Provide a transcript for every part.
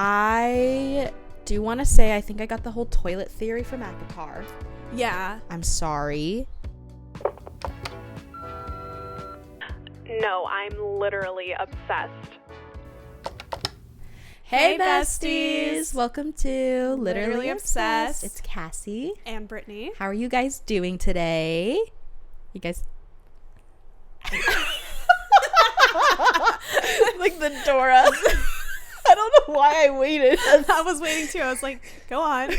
I do want to say I think I got the whole toilet theory from Akatar. Yeah. I'm sorry. No, I'm literally obsessed. Hey besties! Welcome to Literally Obsessed. Obsessed. It's Cassy. And Brittany. How are you guys doing today? You guys... like the Dora. I don't know why I waited. I was waiting too. I was like, go on.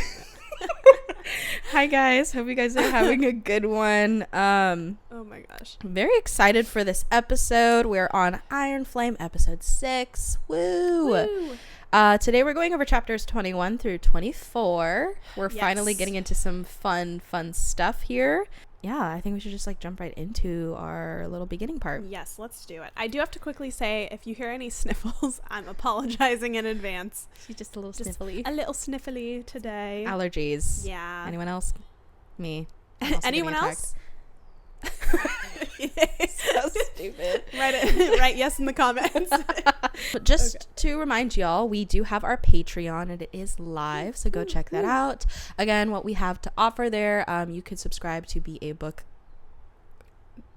Hi guys. Hope you guys are having a good one. Oh my gosh. I'm very excited for this episode. We're on Iron Flame episode 6. Woo! Today we're going over chapters 21 through 24. We're finally getting into some fun stuff here. Yeah, I think we should just jump right into our little beginning part. Yes, let's do it. I do have to quickly say, if you hear any sniffles, I'm apologizing in advance. She's just a little sniffly. A little sniffly today. Allergies. Yeah. Anyone else? Me. Anyone else? So stupid. Write yes in the comments. But just to remind y'all, we do have our Patreon and it is live, so go check that out. Again, what we have to offer there, you could subscribe to be a book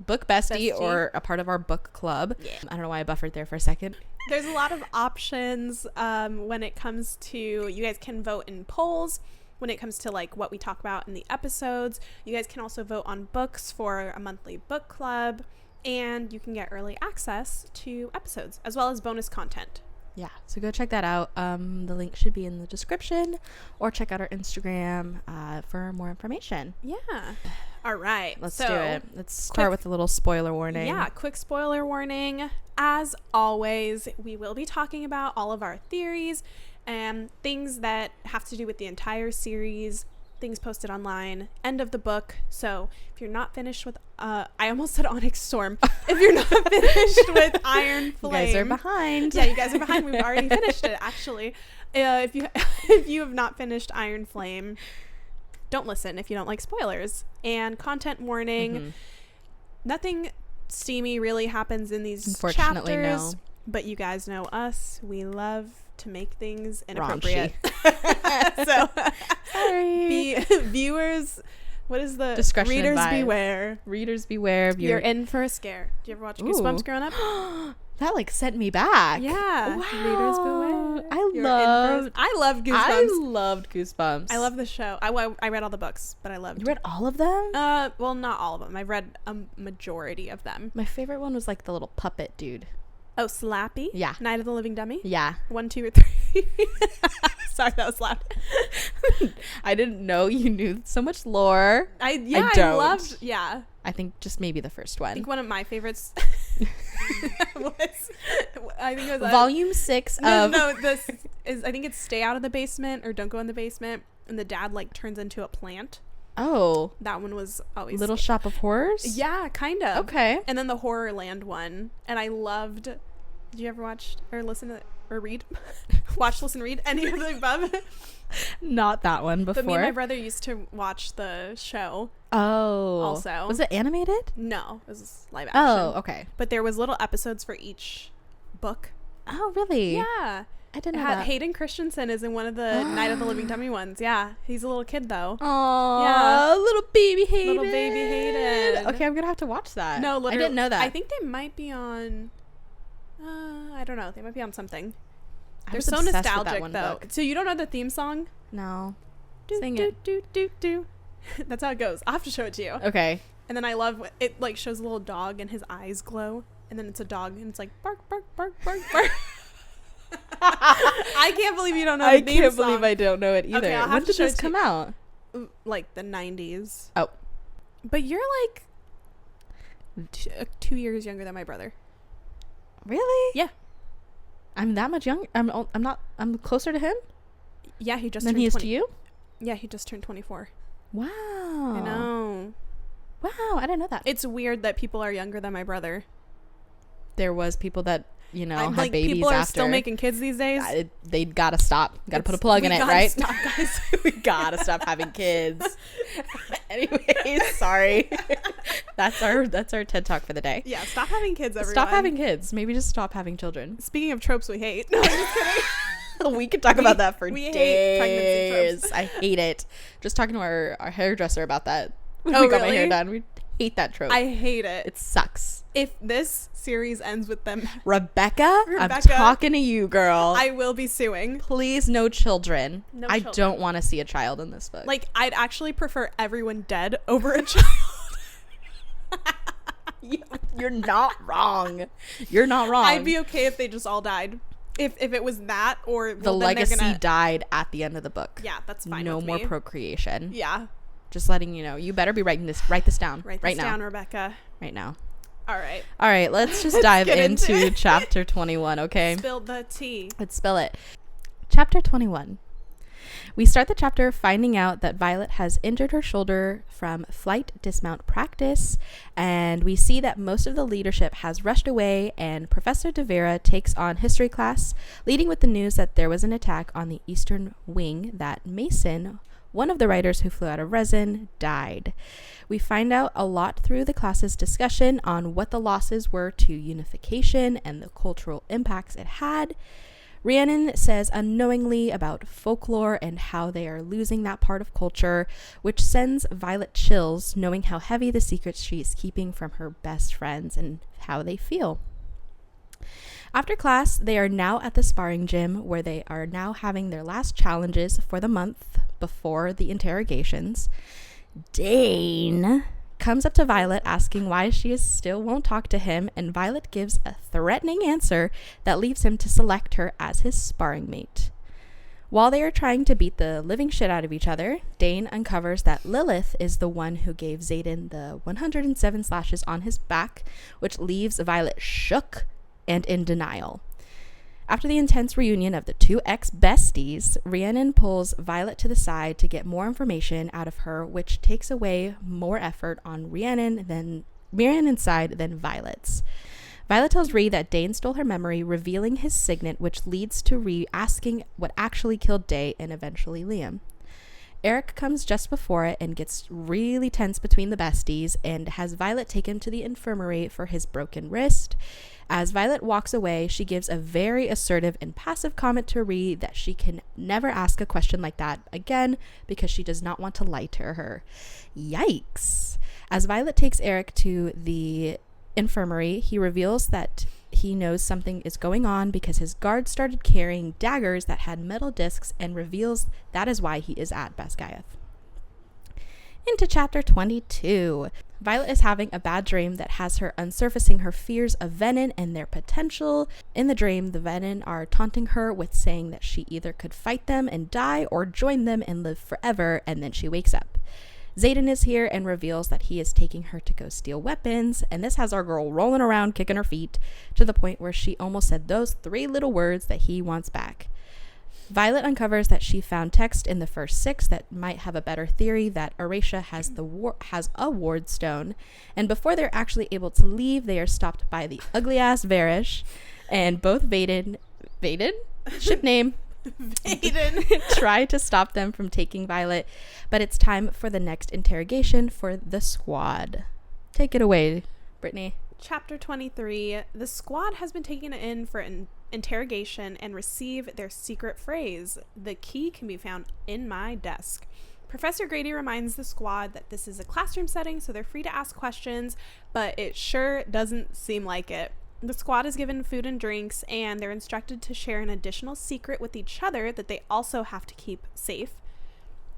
bestie or a part of our book club. I don't know why I buffered there for a second. There's a lot of options when it comes to, you guys can vote in polls when it comes to what we talk about in the episodes. You guys can also vote on books for a monthly book club, and you can get early access to episodes as well as bonus content. Yeah, so go check that out. The link should be in the description, or check out our Instagram for more information. Yeah. All right. Let's do it. Let's start with a little spoiler warning. Yeah, quick spoiler warning. As always, we will be talking about all of our theories and things that have to do with the entire series, things posted online, end of the book. So if you're not finished with I almost said Onyx Storm. If you're not finished with Iron Flame, you guys are behind. Yeah, you guys are behind. We've already finished it, actually. If you have not finished Iron Flame, don't listen if you don't like spoilers. And content warning, nothing steamy really happens in these Unfortunately, chapters. no. But you guys know us. We love to make things inappropriate. So, sorry. Viewers, what is the discretion readers advised. beware. Readers beware. You're in for a scare. Do you ever watch Goosebumps growing up? That sent me back. Yeah. Wow. Readers beware. I love Goosebumps. I loved Goosebumps. I love the show. I read all the books, but I loved. You read all of them? Well, not all of them. I've read a majority of them. My favorite one was the little puppet dude. Oh, Slappy? Yeah. Night of the Living Dummy? Yeah. 1, 2, or 3. Sorry, that was loud. I didn't know you knew so much lore. I loved. Yeah. I think just maybe the first one. I think one of my favorites was. I think it was Volume 6 No, of. this is. I think it's Stay Out of the Basement or Don't Go in the Basement, and the dad turns into a plant. Oh. That one was always Little Shop of Horrors? Yeah, kind of. Okay. And then the Horrorland one, and I loved. Did you ever watch or listen to or read? Watch, listen, read any of the above? Not that one before. But me and my brother used to watch the show. Oh. Also. Was it animated? No, it was live action. Oh, okay. But there was little episodes for each book. Oh, really? Yeah. I didn't know that. Hayden Christensen is in one of the Night of the Living Dummy ones. Yeah. He's a little kid, though. Aww. Yeah. Little baby Hayden. Little baby Hayden. Okay, I'm going to have to watch that. No, literally. I didn't know that. I think they might be on... I don't know. They might be on something. They're was so obsessed with nostalgic, that one though. book. So you don't know the theme song? No. Sing it. Do. That's how it goes. I'll have to show it to you. Okay. And then I love it. Shows a little dog and his eyes glow, and then it's a dog and it's bark, bark, bark, bark, bark. I can't believe you don't know. I can't believe I don't know it either. Okay, when did this come out? The 90s. Oh. But you're 2 years younger than my brother. Really? Yeah. I'm that much younger. I'm closer to him Yeah, he just than turned he is 20. to you. Yeah, he just turned 24. Wow. I know. Wow, I didn't know that. It's weird that people are younger than my brother. There was people that had babies people are after. Still making kids these days. They gotta stop. Gotta put a plug in it, right? Stop, guys. We gotta stop having kids. Anyways, sorry. That's our TED Talk for the day. Yeah, stop having kids, everyone. Stop having kids. Maybe just stop having children. Speaking of tropes we hate. No, I'm just kidding. We could talk about that for we days. hate pregnancy tropes. I hate it. Just talking to our hairdresser about that. When Oh, we got my really? hair done. We hate that trope. I hate it. It sucks. If this series ends with them, Rebecca, I'm Rebecca, talking to you, girl. I will be suing. Please, no children. No I children. don't want to see a child in this book. Like, I'd actually prefer everyone dead over a child. You're not wrong. You're not wrong. I'd be okay if they just all died. If it was that, or The legacy died at the end of the book. Yeah, that's fine. No with more me. procreation. Yeah. Just letting you know. You better be writing this. Write this down. Write right this now. down, Rebecca. Right now. All right. All right. Let's just dive get into into it. chapter 21. Okay. Spill the tea. Let's spill it. Chapter 21. We start the chapter finding out that Violet has injured her shoulder from flight dismount practice, and we see that most of the leadership has rushed away, and Professor De Vera takes on history class, leading with the news that there was an attack on the eastern wing, that Mason, one of the writers who flew out of resin, died. We find out a lot through the class's discussion on what the losses were to unification and the cultural impacts it had. Rhiannon says unknowingly about folklore and how they are losing that part of culture, which sends Violet chills knowing how heavy the secrets she is keeping from her best friends and how they feel. After class, they are now at the sparring gym where they are now having their last challenges for the month before the interrogations. Dane comes up to Violet asking why she still won't talk to him, and Violet gives a threatening answer that leaves him to select her as his sparring mate. While they are trying to beat the living shit out of each other, Dane uncovers that Lilith is the one who gave Xaden the 107 slashes on his back, which leaves Violet shook and in denial. After the intense reunion of the two ex-besties, Rhiannon pulls Violet to the side to get more information out of her, which takes away more effort on Rhiannon's side than Violet's. Violet tells Rhi that Dane stole her memory, revealing his signet, which leads to Rhi asking what actually killed Day and eventually Liam. Eric comes just before it and gets really tense between the besties and has Violet take him to the infirmary for his broken wrist. As Violet walks away, she gives a very assertive and passive comment to Rhi that she can never ask a question like that again because she does not want to lie to her. Yikes! As Violet takes Eric to the infirmary, he reveals that he knows something is going on because his guards started carrying daggers that had metal discs, and reveals that is why he is at Basgiath. Into chapter 22. Violet is having a bad dream that has her unsurfacing her fears of venin and their potential. In the dream, the venin are taunting her with saying that she either could fight them and die or join them and live forever, and then she wakes up. Xaden is here and reveals that he is taking her to go steal weapons, and this has our girl rolling around kicking her feet to the point where she almost said those 3 little words that he wants back. Violet uncovers that she found text in the first 6 that might have a better theory that Erasia has a ward stone, and before they're actually able to leave, they are stopped by the ugly-ass Varish, and both Vaden? Ship name. Vaden. Try to stop them from taking Violet, but it's time for the next interrogation for the squad. Take it away, Brittany. Chapter 23. The squad has been taken in for an interrogation and receive their secret phrase. The key can be found in my desk. Professor Grady reminds the squad that this is a classroom setting, so they're free to ask questions, but it sure doesn't seem like it. The squad is given food and drinks, and they're instructed to share an additional secret with each other that they also have to keep safe.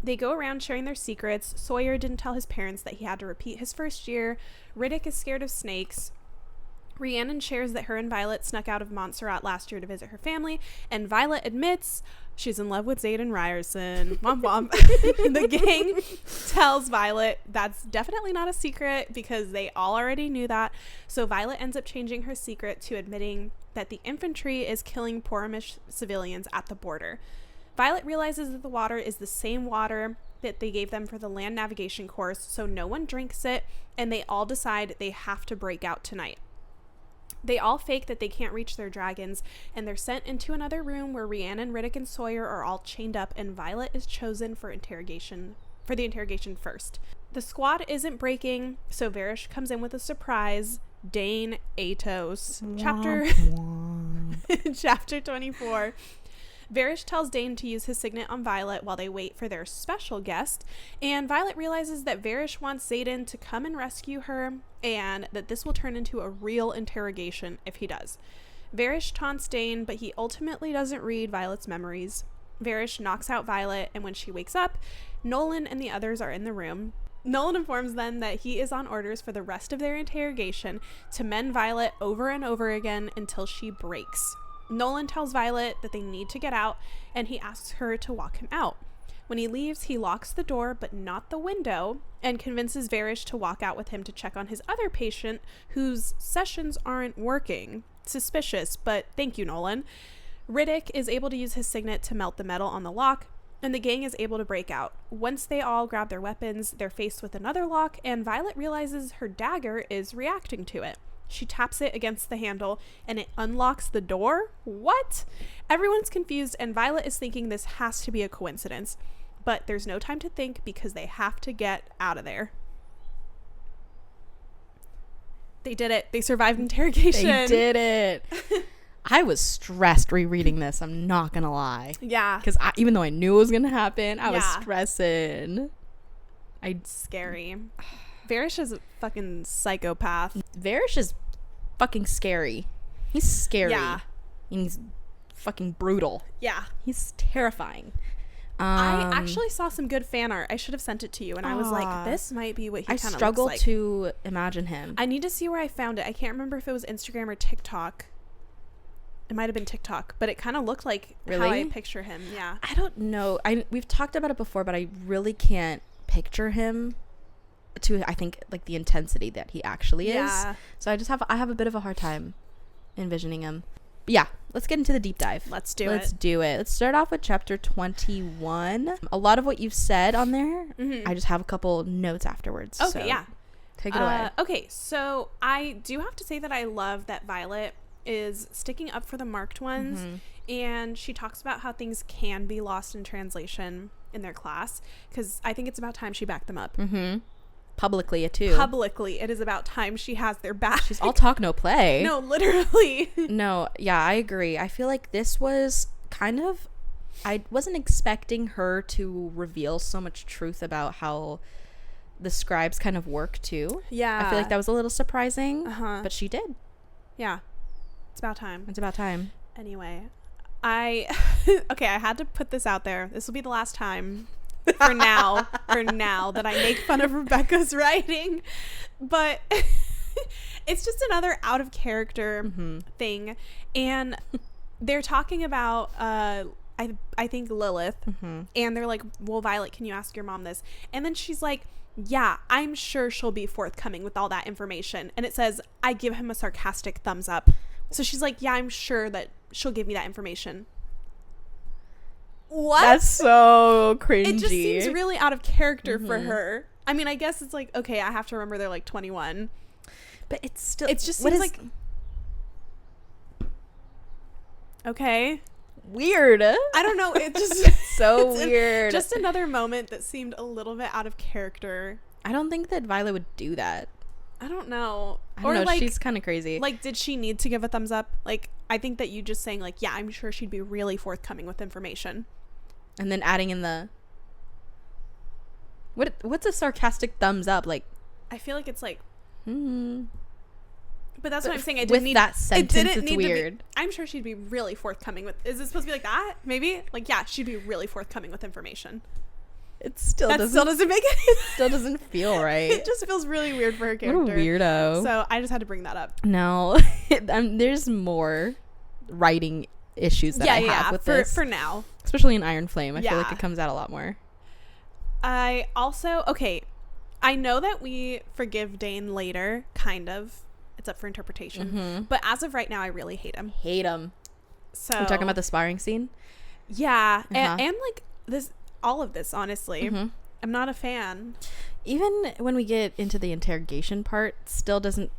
They go around sharing their secrets. Sawyer didn't tell his parents that he had to repeat his first year. Riddick is scared of snakes. Rhiannon shares that her and Violet snuck out of Montserrat last year to visit her family, and Violet admits she's in love with Xaden Ryerson. Womp womp. The gang tells Violet that's definitely not a secret because they all already knew that, so Violet ends up changing her secret to admitting that the infantry is killing Poramish civilians at the border. Violet realizes that the water is the same water that they gave them for the land navigation course, so no one drinks it, and they all decide they have to break out tonight. They all fake that they can't reach their dragons, and they're sent into another room where Rhiannon, Riddick, and Sawyer are all chained up, and Violet is chosen for the interrogation first. The squad isn't breaking, so Varish comes in with a surprise. Dane Atos. Chapter 24. Varys tells Dane to use his signet on Violet while they wait for their special guest, and Violet realizes that Varys wants Xaden to come and rescue her, and that this will turn into a real interrogation if he does. Varys taunts Dane, but he ultimately doesn't read Violet's memories. Varys knocks out Violet, and when she wakes up, Nolan and the others are in the room. Nolan informs them that he is on orders for the rest of their interrogation to mend Violet over and over again until she breaks. Nolan tells Violet that they need to get out, and he asks her to walk him out. When he leaves, he locks the door but not the window, and convinces Varys to walk out with him to check on his other patient whose sessions aren't working. Suspicious, but thank you, Nolan. Riddick is able to use his signet to melt the metal on the lock, and the gang is able to break out. Once they all grab their weapons, they're faced with another lock, and Violet realizes her dagger is reacting to it. She taps it against the handle, and it unlocks the door? What? Everyone's confused, and Violet is thinking this has to be a coincidence. But there's no time to think because they have to get out of there. They did it. They survived interrogation. They did it. I was stressed rereading this. I'm not going to lie. Yeah. Because even though I knew it was going to happen, I was stressing. Scary. Varys is a fucking psychopath. Varys is fucking scary. He's scary. Yeah. And he's fucking brutal. Yeah. He's terrifying. I actually saw some good fan art. I should have sent it to you, and I was like, this might be what he kind of looks like. I struggle to imagine him. I need to see where I found it. I can't remember if it was Instagram or TikTok. It might have been TikTok, but it kind of looked like how I picture him. Yeah. I don't know. We've talked about it before, but I really can't picture him to, I think, like the intensity that he actually is. So I have a bit of a hard time envisioning him. But yeah, let's get into the deep dive. Let's do it. Let's start off with chapter 21. A lot of what you've said on there, I just have a couple notes afterwards. Okay, so yeah. Take it away. Okay, so I do have to say that I love that Violet is sticking up for the marked ones, and she talks about how things can be lost in translation in their class, because I think it's about time she backed them up. Publicly, too. Publicly, it is about time she has their back. She's all talk, no play. No, literally. No, yeah, I agree. I feel like this was kind of, I wasn't expecting her to reveal so much truth about how the scribes kind of work, too. Yeah. I feel like that was a little surprising, but she did. Yeah. It's about time. It's about time. Anyway, I had to put this out there. This will be the last time for now that I make fun of Rebecca's writing, but it's just another out of character thing. And they're talking about I think Lilith, and they're like, well, Violet, can you ask your mom this? And then she's like, yeah, I'm sure she'll be forthcoming with all that information. And it says, I give him a sarcastic thumbs up. So she's like, yeah, I'm sure that she'll give me that information. What? That's so cringy. It just seems really out of character for her. I mean, I guess it's like, okay, I have to remember they're like 21. But it's still... It just seems like... Okay. Weird. I don't know. It just... so weird. Just another moment that seemed a little bit out of character. I don't think that Violet would do that. I don't know. I don't know. Like, she's kind of crazy. Like, did she need to give a thumbs up? Like, I think that you just saying, like, yeah, I'm sure she'd be really forthcoming with information. And then adding in the... What's a sarcastic thumbs up? Like... I feel like it's like... But that's what I'm saying. That sentence, it's weird. I'm sure she'd be really forthcoming with... Is it supposed to be like that? Maybe? Like, yeah, she'd be really forthcoming with information. It still doesn't make it. It still doesn't feel right. It just feels really weird for her character. What a weirdo. So I just had to bring that up. No, there's more writing issues that I have with this for now, especially in Iron Flame. I feel like it comes out a lot more. I also I know that we forgive Dane later, kind of. It's up for interpretation. But as of right now, I really hate him. So I'm talking about the sparring scene. Yeah, and like this. All of this, honestly. I'm not a fan. Even when we get into the interrogation part, still doesn't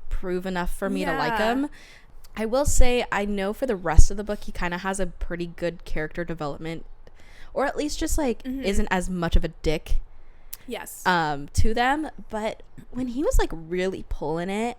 prove enough for me to like him. I will say, I know for the rest of the book, he kind of has a pretty good character development, or at least just like isn't as much of a dick. Yes. To them, but when he was like really pulling it,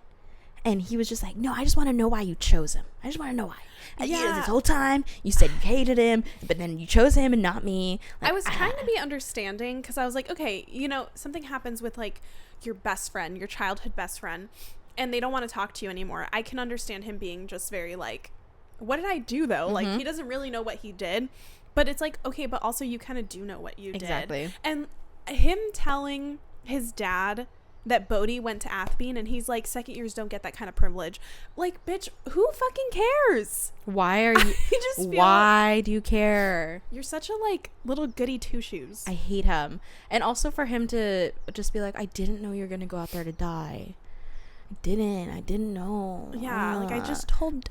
And he was just like, no, I just want to know why you chose him. I just want to know why. This whole time you said you hated him, but then you chose him and not me. Like, I was trying to be understanding, because I was like, okay, something happens with like your best friend, your childhood best friend, and they don't want to talk to you anymore. I can understand him being just very like, what did I do though? Like, he doesn't really know what he did, but it's like, okay, but also you kind of do know what you did. And him telling his dad that Bodhi went to Athbean, and he's like, second years don't get that kind of privilege. Like, bitch, who fucking cares? Why are you why do you care? You're such a like little goody two shoes. I hate him. And also for him to just be like, I didn't know you were gonna go out there to die. I didn't know. Yeah, like I just told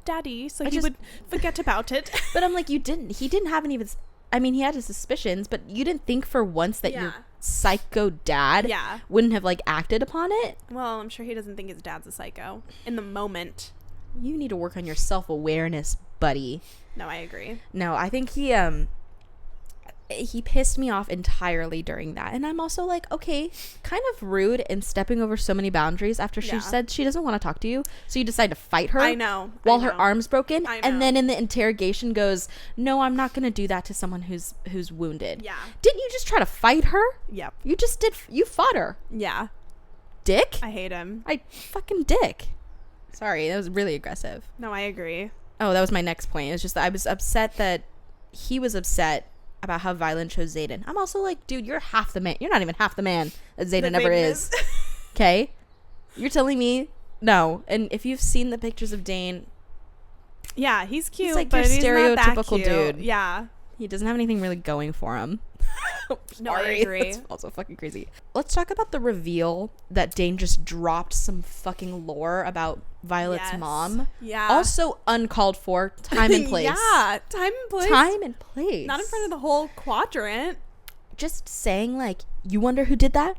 daddy so he would forget about it. But I'm like, he didn't have any of his, I mean, he had his suspicions, but you didn't think for once that your psycho dad wouldn't have like acted upon it? Well, I'm sure he doesn't think his dad's a psycho in the moment. You need to work on your self-awareness, buddy. No, I agree. No, I think he pissed me off entirely during that. And I'm also like, okay, kind of rude and stepping over so many boundaries after she said she doesn't want to talk to you. So you decide to fight her. I know. While her arm's broken. And then in the interrogation goes, no, I'm not going to do that to someone who's wounded. Yeah. Didn't you just try to fight her? Yep. You fought her. Yeah. Dick? I hate him. Fucking dick. Sorry, that was really aggressive. No, I agree. Oh, that was my next point. It was just that I was upset that he was upset about how Violent chose Xaden. I'm also like, dude, you're half the man. You're not even half the man that Xaden ever is. Okay? You're telling me no. And if you've seen the pictures of Dane, yeah, he's cute. He's like but your stereotypical dude. Yeah. He doesn't have anything really going for him. No, I agree. That's also fucking crazy. Let's talk about the reveal that Dane just dropped some fucking lore about Violet's mom. Yeah. Also uncalled for. Time and place. Yeah. Time and place. Time and place. Not in front of the whole quadrant. Just saying, like, you wonder who did that?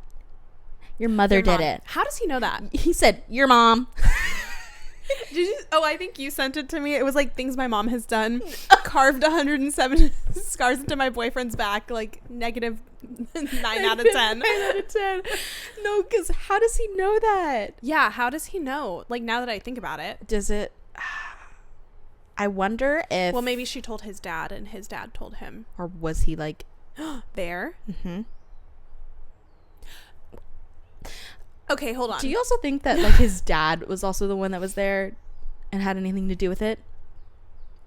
Your mother did it. How does he know that? He said, your mom. Did you? Oh, I think you sent it to me. It was like things my mom has done. Carved 107 scars into my boyfriend's back, like negative 9 out of 10. 9 out of 10. No, because how does he know that? Yeah, how does he know? Like, now that I think about it. Does it? I wonder if. Well, maybe she told his dad and his dad told him. Or was he like. There? Mm-hmm. Okay, hold on. Do you also think that like his dad was also the one that was there and had anything to do with it?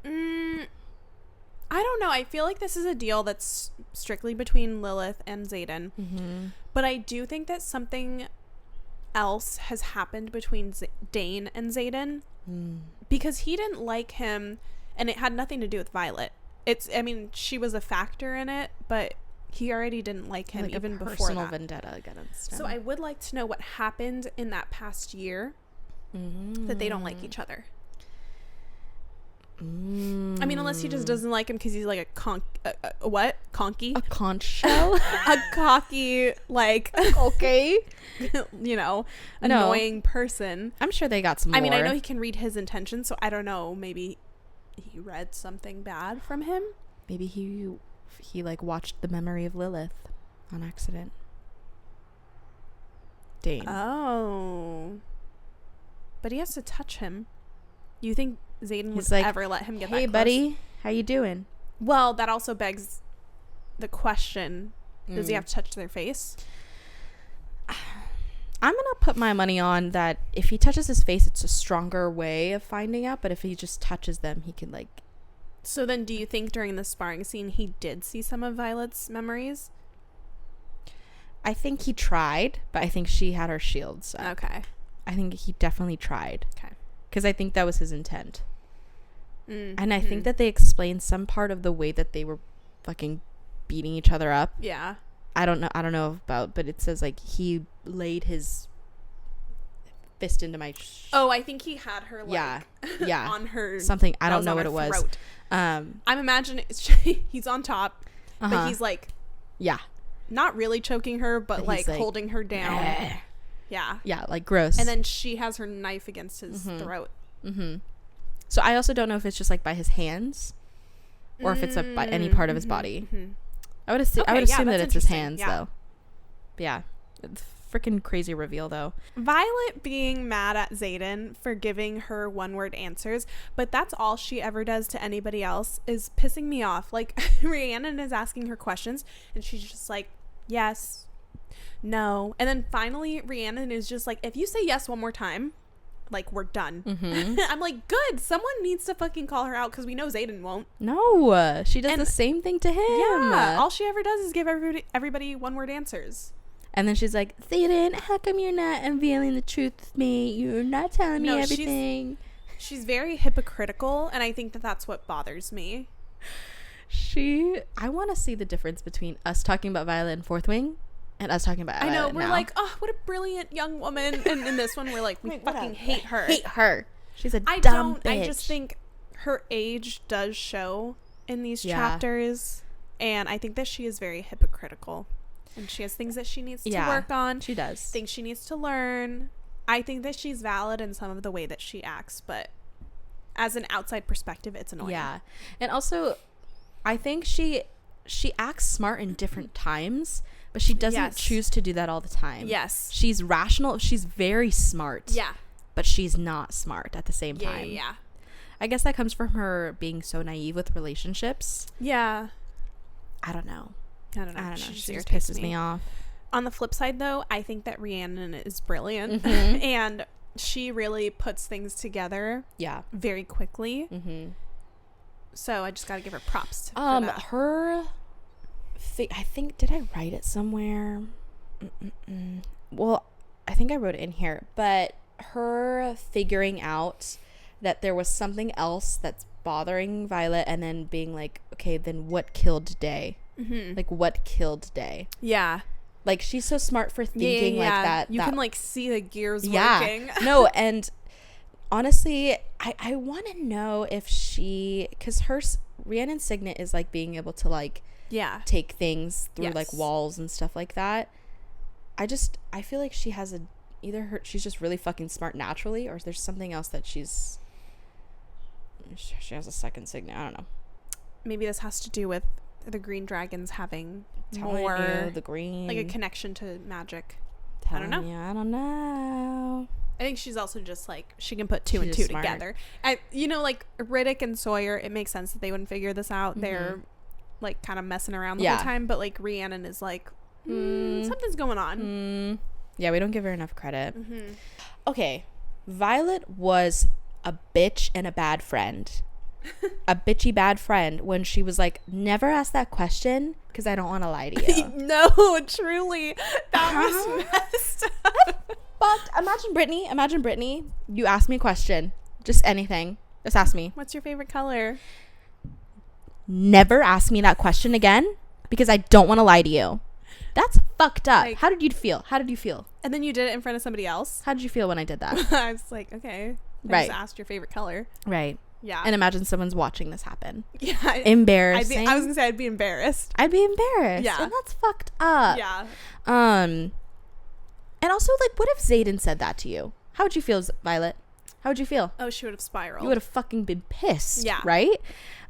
I don't know. I feel like this is a deal that's strictly between Lilith and Xaden. Mm-hmm. But I do think that something else has happened between Dane and Xaden. Because he didn't like him, and it had nothing to do with Violet. She was a factor in it, but he already didn't like him, like even before that. Personal vendetta against him. So I would like to know what happened in that past year that they don't like each other. I mean, unless he just doesn't like him because he's like a conky? A conch shell? A cocky, like, okay. Annoying person. I'm sure they got some more. I mean, I know he can read his intentions, so I don't know. Maybe he read something bad from him. Maybe he like watched The Memory of Lilith on accident. Dane. Oh. But he has to touch him. You think Xaden would like, ever let him get that close? Hey, buddy. How you doing? Well, that also begs the question, does he have to touch their face? I'm going to put my money on that if he touches his face, it's a stronger way of finding out. But if he just touches them, he can like... So then do you think during the sparring scene he did see some of Violet's memories? I think he tried, but I think she had her shield. So okay. I think he definitely tried. Okay. Because I think that was his intent. And I think that they explained some part of the way that they were fucking beating each other up. Yeah. I don't know about, but it says like he laid his fist into my I think he had her like yeah on her something. I don't know what it was. Throat. I'm imagining he's on top, but he's like not really choking her, but like holding her down. Yeah, like gross. And then she has her knife against his throat. So I also don't know if it's just like by his hands or if it's by any part of his body. I would assume that it's his hands though. But yeah, freaking crazy reveal, though. Violet being mad at Xaden for giving her one-word answers, but that's all she ever does to anybody else, is pissing me off. Like, Rhiannon is asking her questions, and she's just like, yes, no. And then finally, Rhiannon is just like, if you say yes one more time, like, we're done. Mm-hmm. I'm like, good. Someone needs to fucking call her out, because we know Xaden won't. No, she does the same thing to him. Yeah, all she ever does is give everybody one-word answers. And then she's like, Xaden, how come you're not unveiling the truth with me? You're not telling me everything. She's very hypocritical, and I think that that's what bothers me. I want to see the difference between us talking about Violet in Fourth Wing and us talking about Violet. I know, we're now. like, oh, what a brilliant young woman. And in this one, we're like, we fucking hate her. Hate her. She's a dumb bitch. I just think her age does show in these chapters. And I think that she is very hypocritical. And she has things that she needs to work on. She does. Things she needs to learn. I think that she's valid in some of the way that she acts. But as an outside perspective, it's annoying. Yeah. And also, I think she acts smart in different times. But she doesn't choose to do that all the time. Yes. She's rational. She's very smart. Yeah. But she's not smart at the same time. Yeah. I guess that comes from her being so naive with relationships. Yeah. I don't know. She She just pisses me off. On the flip side, though, I think that Rhiannon is brilliant. Mm-hmm. And she really puts things together. Yeah. Very quickly. Mm-hmm. So I just got to give her props for that. Her... I think, did I write it somewhere? Well, I think I wrote it in here, but her figuring out that there was something else that's bothering Violet, and then being like, okay, then what killed Day? Mm-hmm. Like, what killed Day? Yeah. Like, she's so smart for thinking like that. You can like see the gears working. No, and honestly, I want to know if because Rhiannon's signet is like being able to like take things through like walls and stuff like that. I feel like she has she's just really fucking smart naturally, or there's something else that she has a second signet. I don't know. Maybe this has to do with the green dragons having the green, like a connection to magic. I don't know. I think she's also just like, she can put two and two together. Like Riddick and Sawyer, it makes sense that they wouldn't figure this out. Mm-hmm. They're like kind of messing around the whole time, but like Rhiannon is like, something's going on. Yeah, we don't give her enough credit. Mm-hmm. Okay, Violet was a bitch and a bad friend. A bitchy bad friend when she was like, never ask that question because I don't want to lie to you. No, truly. That was messed up. But imagine Brittany, you ask me a question, just anything, just ask me, what's your favorite color? Never ask me that question again because I don't want to lie to you. That's fucked up. Like, how did you feel? And then you did it in front of somebody else? How did you feel when I did that? I was like, okay. I just asked your favorite color. Right. Yeah. And imagine someone's watching this happen. Yeah. Embarrassing. I was going to say I'd be embarrassed. Yeah. And that's fucked up. Yeah. And also, like, what if Xaden said that to you? How would you feel, Violet? How would you feel? Oh, she would have spiraled. You would have fucking been pissed. Yeah. Right?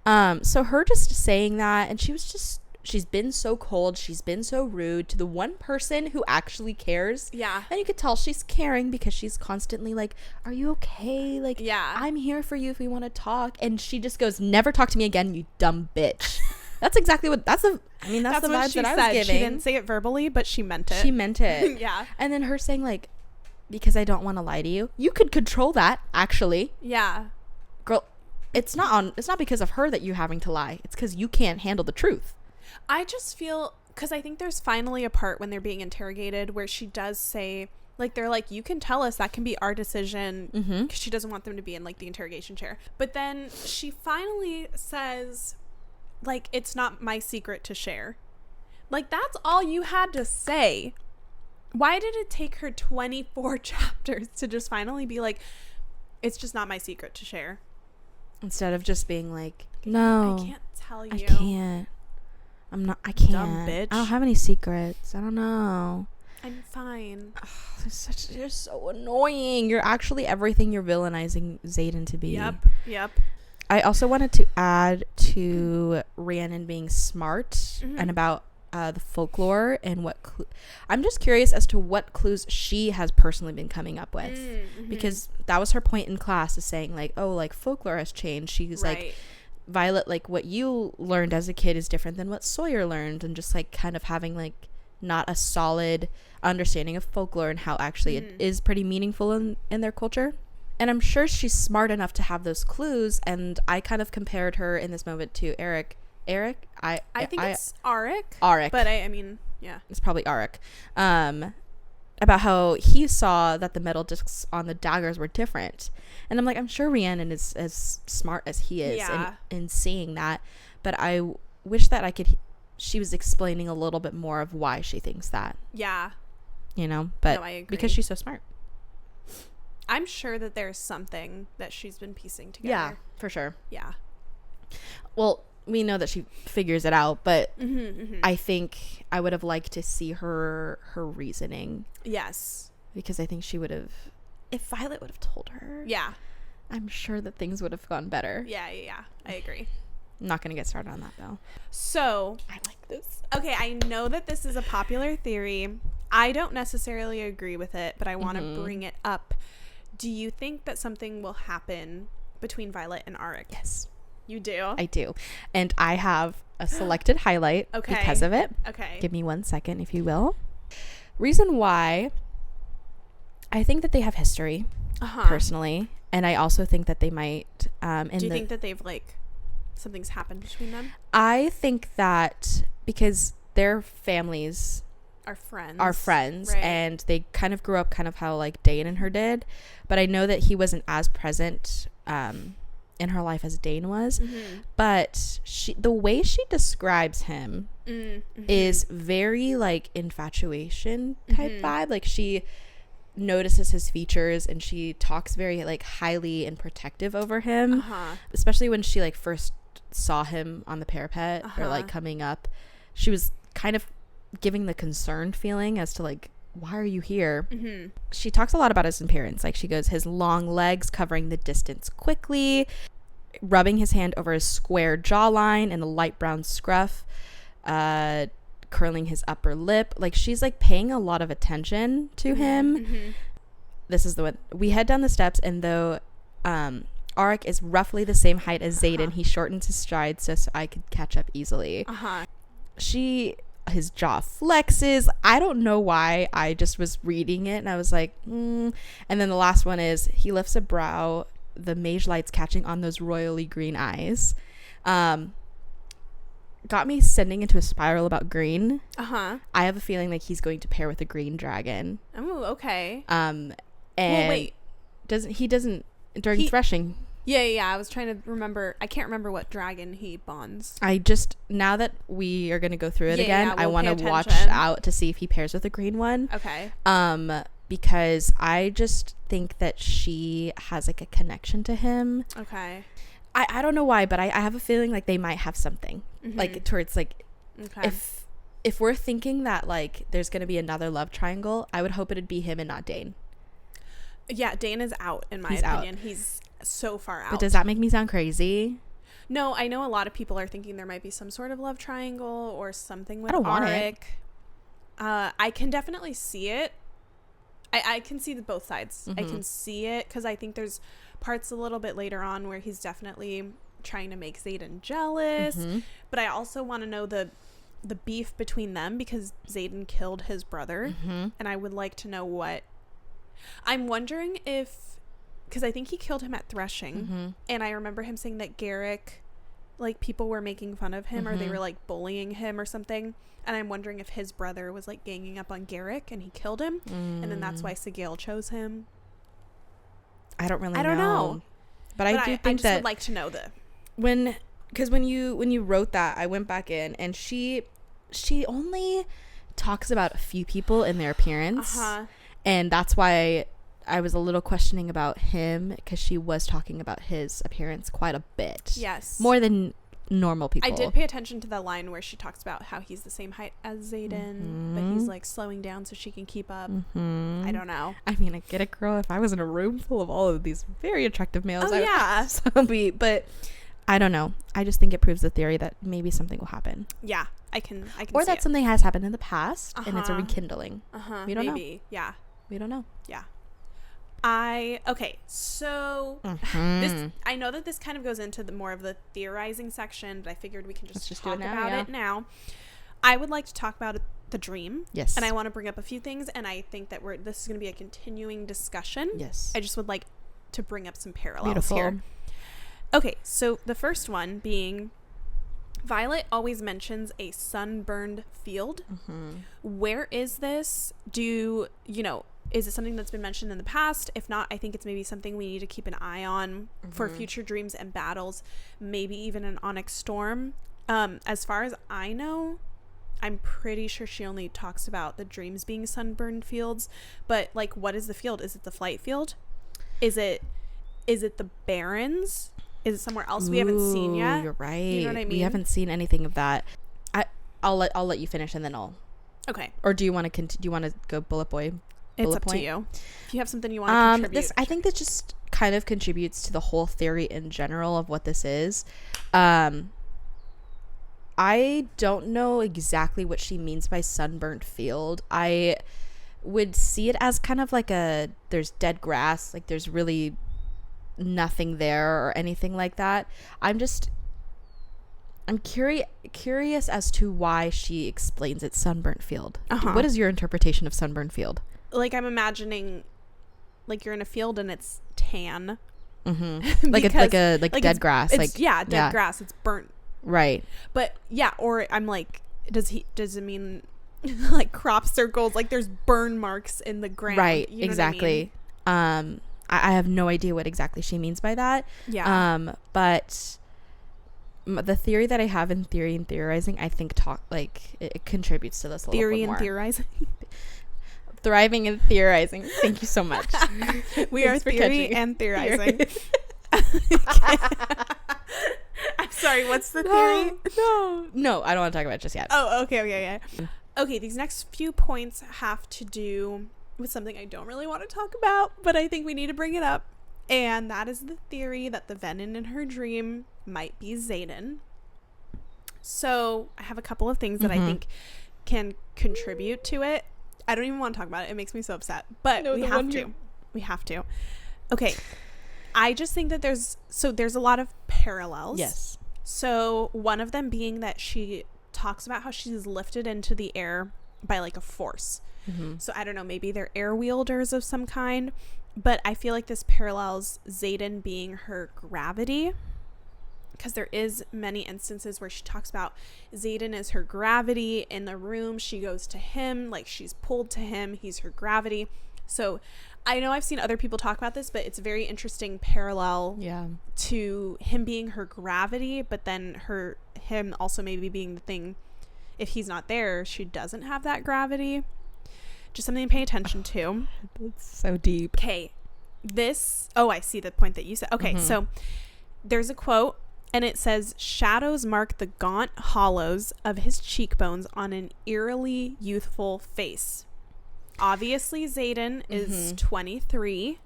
So her just saying that, and she's been so cold, she's been so rude to the one person who actually cares. Yeah. And you could tell she's caring because she's constantly like, are you okay? Like, yeah, I'm here for you if we want to talk. And she just goes, never talk to me again, you dumb bitch. That's exactly what, that's the vibes that I was giving. She didn't say it verbally, but she meant it. Yeah. And then her saying like, because I don't want to lie to you. You could control that, actually. Yeah. Girl, it's not because of her that you're having to lie. It's because you can't handle the truth. I just feel, because I think there's finally a part when they're being interrogated where she does say, like, they're like, you can tell us, that can be our decision, because she doesn't want them to be in like the interrogation chair. But then she finally says, like, it's not my secret to share. Like, that's all you had to say. Why did it take her 24 chapters to just finally be like, it's just not my secret to share? Instead of just being like, no, I can't tell you. I can't. I can't. Dumb bitch. I don't have any secrets. I don't know. I'm fine. You're so annoying. You're actually everything you're villainizing Xaden to be. Yep. I also wanted to add to Rhiannon being smart and about the folklore and what I'm just curious as to what clues she has personally been coming up with, because that was her point in class, is saying like, oh, like folklore has changed. She's like, Violet, like what you learned as a kid is different than what Sawyer learned, and just like kind of having like not a solid understanding of folklore and how actually it is pretty meaningful in their culture. And I'm sure she's smart enough to have those clues, and I kind of compared her in this moment to Eric. I think it's Arik, but I mean, yeah, it's probably Arik, about how he saw that the metal discs on the daggers were different. And I'm like, I'm sure Rhiannon is as smart as he is in seeing that, but I wish that she was explaining a little bit more of why she thinks that. Yeah. You know, but no, I agree. Because she's so smart. I'm sure that there's something that she's been piecing together. Yeah, for sure. Yeah. Well, we know that she figures it out, but I think I would have liked to see her reasoning. Yes. Because I think she would have, if Violet would have told her. Yeah. I'm sure that things would have gone better. Yeah. I agree. I'm not going to get started on that, though. So. I like this. Okay, I know that this is a popular theory. I don't necessarily agree with it, but I want to bring it up. Do you think that something will happen between Violet and Arik? Yes. You do? I do. And I have a selected highlight because of it. Okay. Give me 1 second, if you will. Reason why I think that they have history, personally. And I also think that they might... do you think that they've, like, something's happened between them? I think that because their families... Are friends. Right. And they kind of grew up kind of how, like, Dane and her did. But I know that he wasn't as present... in her life as Dane was, but the way she describes him is very like infatuation type vibe. Like she notices his features and she talks very like highly and protective over him, especially when she like first saw him on the parapet or like coming up. She was kind of giving the concerned feeling as to like, why are you here? She talks a lot about his appearance. Like she goes, his long legs covering the distance quickly, rubbing his hand over his square jawline and a light brown scruff, curling his upper lip. Like she's like paying a lot of attention to him. This is the one. We head down the steps, and though Arik is roughly the same height as Xaden, he shortens his stride so I could catch up easily. His jaw flexes. I don't know why. I just was reading it and I was like, And then the last one is he lifts a brow, the mage lights catching on those royally green eyes. Got me sending into a spiral about green. I have a feeling like he's going to pair with a green dragon. Oh, okay. And well, wait. Doesn't during threshing. Yeah. I was trying to remember. I can't remember what dragon he bonds. Now that we are going to go through it again, we'll I want to watch out to see if he pairs with a green one. Okay. Because I just think that she has like a connection to him. Okay. I don't know why, but I have a feeling like they might have something like towards like, if we're thinking that like there's going to be another love triangle, I would hope it'd be him and not Dane. Yeah. Dane is out in my opinion. He's so far out. But does that make me sound crazy? No, I know a lot of people are thinking there might be some sort of love triangle or something with I don't want Arik. I can definitely see it. I can see both sides. I can see it because I think there's parts a little bit later on where he's definitely trying to make Xaden jealous. But I also want to know the beef between them because Xaden killed his brother. And I would like to know what... I'm wondering if... Because I think he killed him at threshing. And I remember him saying that Garrick, like, people were making fun of him or they were, like, bullying him or something. And I'm wondering if his brother was, like, ganging up on Garrick and he killed him. And then that's why Sigil chose him. I don't know. But I do think I just that... would like to know Because when you wrote that, I went back in and she only talks about a few people in their appearance. And that's why... I was a little questioning about him because she was talking about his appearance quite a bit. Yes. More than normal people. I did pay attention to the line where she talks about how he's the same height as Xaden, but he's like slowing down so she can keep up. I don't know. I mean, I get it, girl. If I was in a room full of all of these very attractive males, I would be. But I don't know. I just think it proves the theory that maybe something will happen. Yeah, I can or see that it. something has happened in the past and it's a rekindling. We don't know. Yeah. We don't know. Yeah. Okay, so this, I know that this kind of goes into the more of the theorizing section, but I figured we can just talk about it now. I would like to talk about the dream. Yes. And I want to bring up a few things, and I think that this is going to be a continuing discussion. Yes. I just would like to bring up some parallels here. Okay, so the first one being Violet always mentions a sunburned field. Where is this? Is it something that's been mentioned in the past? If not, I think it's maybe something we need to keep an eye on for future dreams and battles, maybe even an onyx storm. As far as I know, I'm pretty sure she only talks about the dreams being sunburned fields, but like, what is the field? Is it the flight field? Is it the Barrens? Is it somewhere else we haven't seen yet? You're right. You know what I mean? We haven't seen anything of that. I'll let you finish and then I'll. Okay. Or do you want to go bullet point? It's up to you. If you have something you want to contribute. I think that just kind of contributes to the whole theory in general of what this is. I don't know exactly what she means by sunburnt field. I would see it as kind of like there's dead grass, like there's really nothing there or anything like that. I'm curious as to why she explains it sunburnt field. What is your interpretation of sunburnt field? Like, I'm imagining like you're in a field and it's tan. like dead grass. Dead grass. It's burnt. Right. But yeah, or I'm like, does it mean like crop circles? Like there's burn marks in the ground. Right. You know exactly. What I mean? I have no idea what exactly she means by that. Yeah. But the theory that I have in theory and theorizing, I think it contributes to this a little bit more. Theorizing. Thriving and theorizing. Thank you so much. We are theory and theorizing. I'm sorry, what's the theory? No, I don't want to talk about it just yet. Oh, okay. Okay, these next few points have to do with something I don't really want to talk about, but I think we need to bring it up. And that is the theory that the venin in her dream might be Xaden. So I have a couple of things that I think can contribute to it. I don't even want to talk about it. It makes me so upset. But we have to. We have to. Okay. I just think that there's a lot of parallels. Yes. So one of them being that she talks about how she's lifted into the air by like a force. So I don't know, maybe they're air wielders of some kind. But I feel like this parallels Xaden being her gravity, because there is many instances where she talks about Xaden is her gravity in the room. She goes to him, like she's pulled to him. He's her gravity. So I know I've seen other people talk about this, but it's a very interesting parallel to him being her gravity, but then him also maybe being the thing, if he's not there, she doesn't have that gravity. Just something to pay attention to. That's so deep. Okay. I see the point that you said. Okay, so there's a quote, and it says, "Shadows mark the gaunt hollows of his cheekbones on an eerily youthful face." Obviously, Xaden is 23,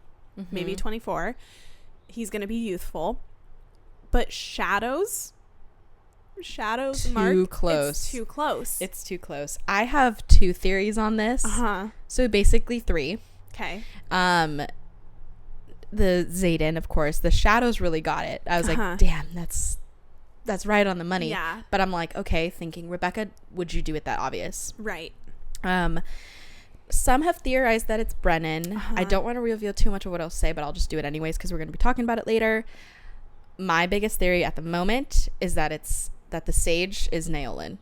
maybe 24. He's going to be youthful. But shadows mark. Too close. It's too close. I have 2 theories on this. So basically 3. Okay. The Xaden, of course, the shadows really got it. I was like, damn, that's right on the money. Yeah. But I'm like, okay, thinking, Rebecca, would you do it that obvious? Right. Some have theorized that it's Brennan. I don't want to reveal too much of what I'll say, but I'll just do it anyways because we're going to be talking about it later. My biggest theory at the moment is that the sage is Naolin.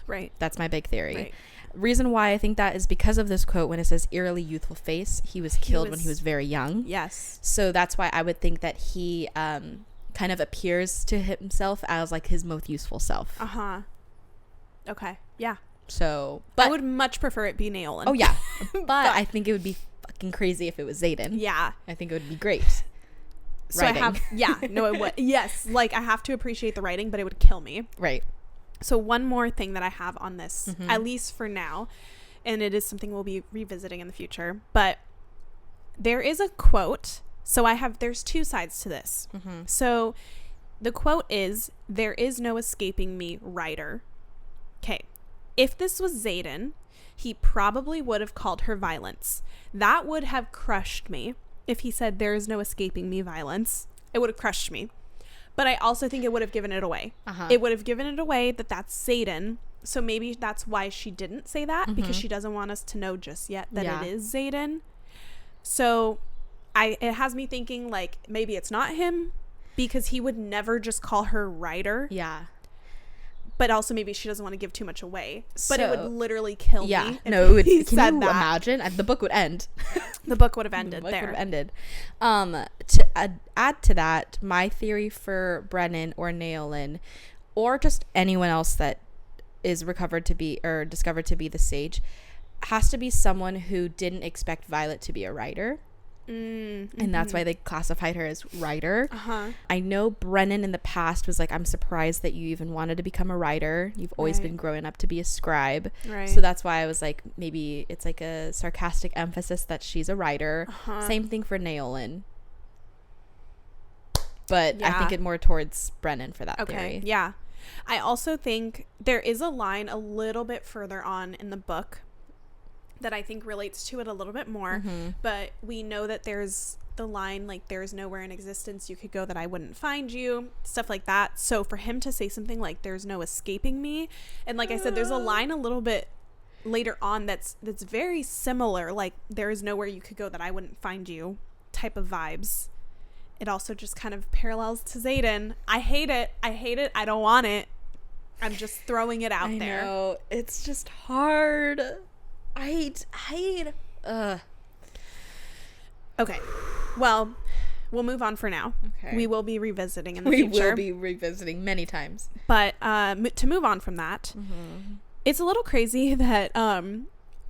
Right. That's my big theory. Right. Reason why I think that is because of this quote when it says eerily youthful face. He was killed when he was very young. Yes. So that's why I would think that he kind of appears to himself as like his most useful self. Okay. Yeah. So, but I would much prefer it be Naolin. Oh yeah. But I think it would be fucking crazy if it was Xaden. Yeah. I think it would be great. So writing. It would. Yes. Like I have to appreciate the writing, but it would kill me. Right. So one more thing that I have on this, at least for now, and it is something we'll be revisiting in the future, but there is a quote. So there's 2 sides to this. So The quote is, "There is no escaping me, writer." Okay. If this was Xaden, he probably would have called her violence. That would have crushed me. If he said, "There is no escaping me, violence," it would have crushed me. But I also think it would have given it away. It would have given it away that that's Xaden. So maybe that's why she didn't say that, because she doesn't want us to know just yet that it is Xaden. So it has me thinking, like, maybe it's not him, because he would never just call her writer. Yeah. But also maybe she doesn't want to give too much away. But So, it would literally kill me. Yeah. If No, it would. he Can said you that. imagine? The book would end. The book would have ended Would there. have ended. To add to that, my theory for Brennan or Naolin, or just anyone else that is discovered to be the sage, has to be someone who didn't expect Violet to be a writer. And that's why they classified her as writer. I know Brennan in the past was like, "I'm surprised that you even wanted to become a writer. You've always been growing up to be a scribe." So that's why I was like, maybe it's like a sarcastic emphasis that she's a writer. Same thing for Naolin. But I think it more towards Brennan for that theory. Yeah. I also think there is a line a little bit further on in the book that I think relates to it a little bit more. But we know that there's the line, like, "There is nowhere in existence you could go that I wouldn't find you," stuff like that. So for him to say something like, "There's no escaping me," and like I said, there's a line a little bit later on that's very similar, like, "There is nowhere you could go that I wouldn't find you," type of vibes. It also just kind of parallels to Xaden. I hate it. I don't want it. I'm just throwing it out there. I know. It's just hard. I hate. Okay. Well, we'll move on for now. Okay. We will be revisiting in the future. We will be revisiting many times. But to move on from that, it's a little crazy that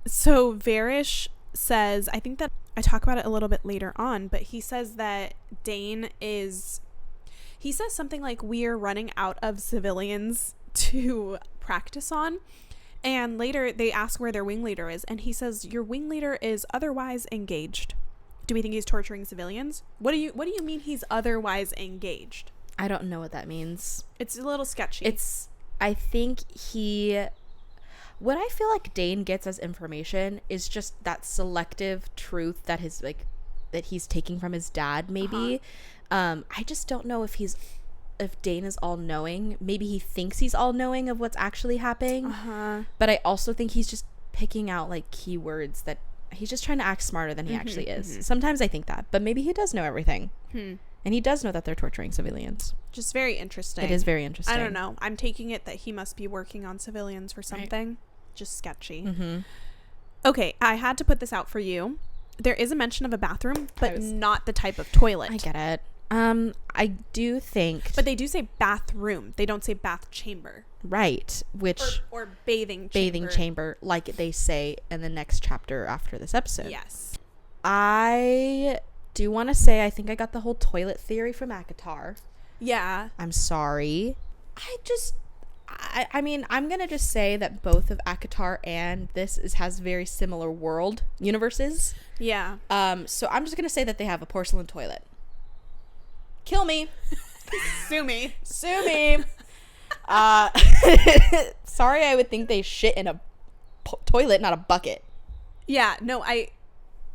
so Varish says, I think that I talk about it a little bit later on, but he says that Dane he says something like, "We are running out of civilians to practice on." And later they ask where their wing leader is, and he says, "Your wing leader is otherwise engaged." Do we think he's torturing civilians? What do you mean he's otherwise engaged? I don't know what that means. It's a little sketchy. I think what I feel like Dane gets as information is just that selective truth that he's taking from his dad, maybe. I just don't know if Dane is all knowing. Maybe he thinks he's all knowing of what's actually happening. But I also think he's just picking out like keywords that he's just trying to act smarter than he actually is. Sometimes I think that, but maybe he does know everything. And he does know that they're torturing civilians. Just very interesting. It is very interesting. I don't know. I'm taking it that he must be working on civilians for something. Right. Just sketchy. Okay, I had to put this out for you. There is a mention of a bathroom, but not the type of toilet. I get it. I do think, but they do say bathroom. They don't say bath chamber. Right, which or bathing chamber, like they say in the next chapter after this episode. Yes. I do want to say I think I got the whole toilet theory from ACOTAR. Yeah. I'm sorry. I mean, I'm gonna just say that both of ACOTAR and this has very similar world universes. Yeah. So I'm just gonna say that they have a porcelain toilet. Kill me. Sue me. Sue me. Sorry, I would think they shit in a toilet, not a bucket. Yeah, no,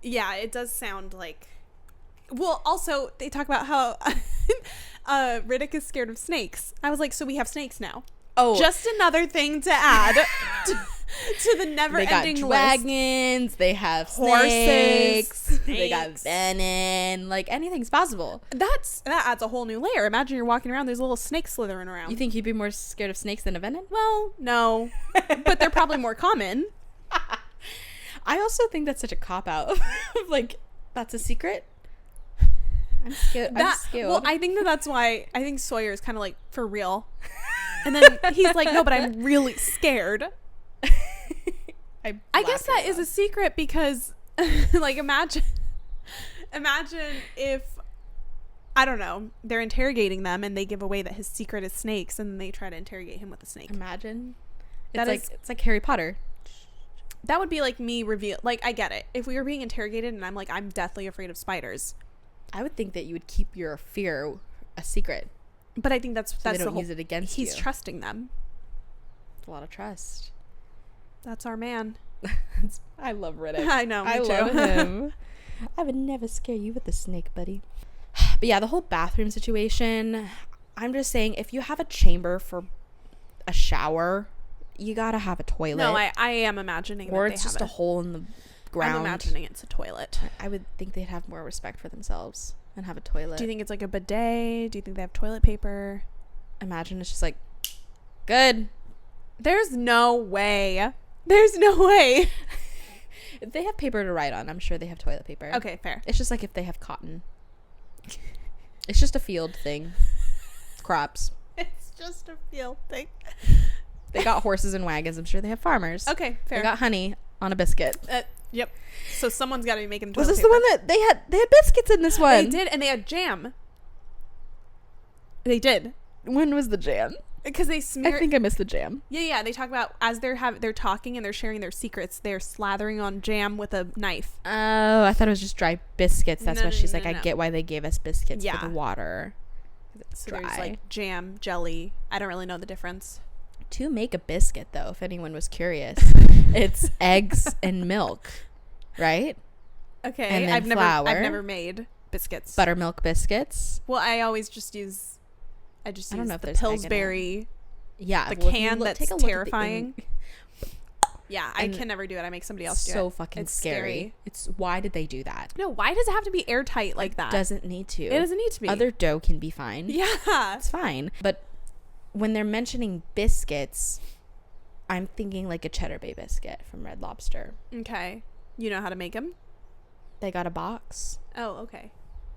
it does sound like, well, also they talk about how Riddick is scared of snakes. I was like, so we have snakes now. Oh, just another thing to add to the never-ending list. They got dragons. They have snakes. They got venin. Like, anything's possible. That adds a whole new layer. Imagine you're walking around. There's a little snake slithering around. You think you'd be more scared of snakes than of venin? Well, no, but they're probably more common. I also think that's such a cop-out. Like, that's a secret. I'm scared. Well, I think that's why I think Sawyer is kind of like, for real. And then he's like, no, but I'm really scared. I guess that is a secret because, like, imagine if, I don't know, they're interrogating them and they give away that his secret is snakes and they try to interrogate him with a snake. Imagine. It's like Harry Potter. That would be like me like, I get it. If we were being interrogated and I'm like, I'm deathly afraid of spiders. I would think that you would keep your fear a secret. But I think that's they the don't whole, use it against he's you. trusting them. It's a lot of trust. That's our man. I love Riddick. I know, me I too. love him. I would never scare you with a snake, buddy. But yeah, the whole bathroom situation, I'm just saying, if you have a chamber for a shower, you gotta have a toilet. No, I am imagining or that it's they just have a hole in the ground. I'm imagining it's a toilet. I would think they'd have more respect for themselves and have a toilet. Do you think it's like a bidet? Do you think they have toilet paper? Imagine it's just like, good. There's no way. There's no way. If they have paper to write on, I'm sure they have toilet paper. Okay, fair. It's just like if they have cotton. It's just a field thing. Crops. It's just a field thing. They got horses and wagons. I'm sure they have farmers. Okay, fair. They got honey on a biscuit. Yep. So someone's got to be making Was toilet this paper. the one that they had biscuits in this one? They did, and they had jam. They did. When was the jam? Because they I smear. think I missed the jam. Yeah. They talk about as they're talking and they're sharing their secrets. They're slathering on jam with a knife. Oh, I thought it was just dry biscuits. That's No, why no, she's no, like, no, I no. get why they gave us biscuits Yeah. for the water. It's So dry. there's like jam, jelly. I don't really know the difference. To make a biscuit, though, if anyone was curious, it's eggs and milk, right? Okay, And then I've flour. never made biscuits. Buttermilk biscuits. Well, I always just use. I don't know if the the Pillsbury. Yeah, The well, if you can that's take a look at the terrifying. Yeah, I And can never do it. I make somebody else do it. so fucking It's scary. It's why did they do that? No, why does it have to be airtight like that? Doesn't need to. It doesn't need to be. Other dough can be fine. Yeah. It's fine. But when they're mentioning biscuits, I'm thinking like a Cheddar Bay biscuit from Red Lobster. Okay. You know how to make them? They got a box. Oh, okay.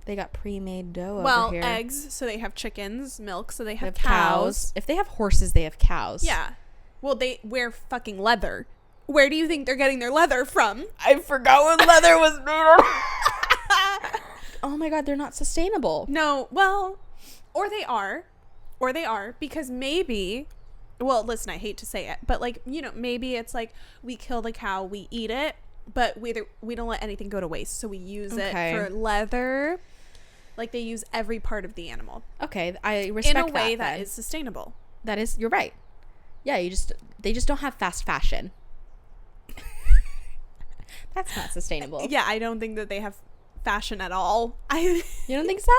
They got pre-made dough Well, over here. eggs, so they have chickens. Milk, so they They have have cows. If they have horses, they have cows. Yeah. Well, they wear fucking leather. Where do you think they're getting their leather from? I forgot what leather was made of. Oh my god, they're not sustainable. No, well, or they are, because maybe, well, listen, I hate to say it, but like, you know, maybe it's like we kill the cow, we eat it, but we don't let anything go to waste, so we use it for leather. Like they use every part of the animal. Okay, I respect that. In a way that then. is sustainable. That is, you're right. Yeah, they just don't have fast fashion. That's not sustainable. Yeah, I don't think that they have fashion at all. You don't think so?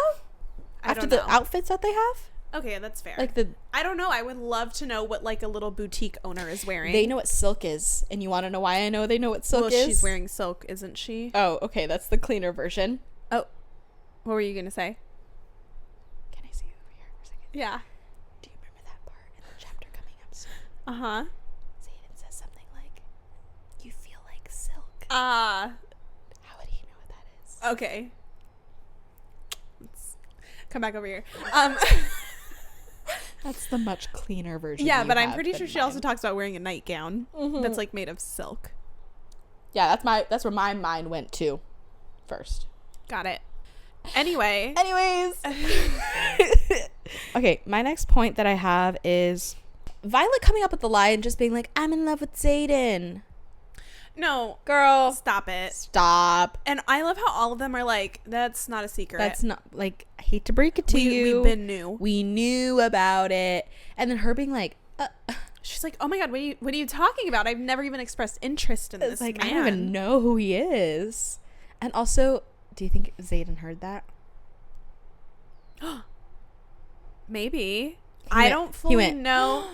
After the outfits that they have? Okay, that's fair. Like I don't know. I would love to know what like a little boutique owner is wearing. they know what silk is, and you want to know why I know they know what silk is? Well, she's wearing silk, isn't she? Oh, okay, that's the cleaner version. Oh, what were you gonna say? Can I see you over here for a second? Yeah. Do you remember that part in the chapter coming up soon? Uh-huh. Zayden says something like, "You feel like silk." How would he know what that is? Okay. Let's come back over here. That's the much cleaner version. Yeah, you but I'm have pretty than sure she mine. also talks about wearing a nightgown Mhm. that's like made of silk. Yeah, that's where my mind went to first. Got it. Anyways. Okay, my next point that I have is Violet coming up with the lie and just being like, "I'm in love with Zayden." No, Girl, stop it. stop. And I love how all of them are like, that's not a secret. That's not, like, I hate to break it to you. We've been new. We knew about it. And then her being like, She's like, oh my god, what are you talking about? I've never even expressed interest in this like, man. I don't even know who he is. And also, do you think Zayden heard that? Maybe. He went- don't fully went, know.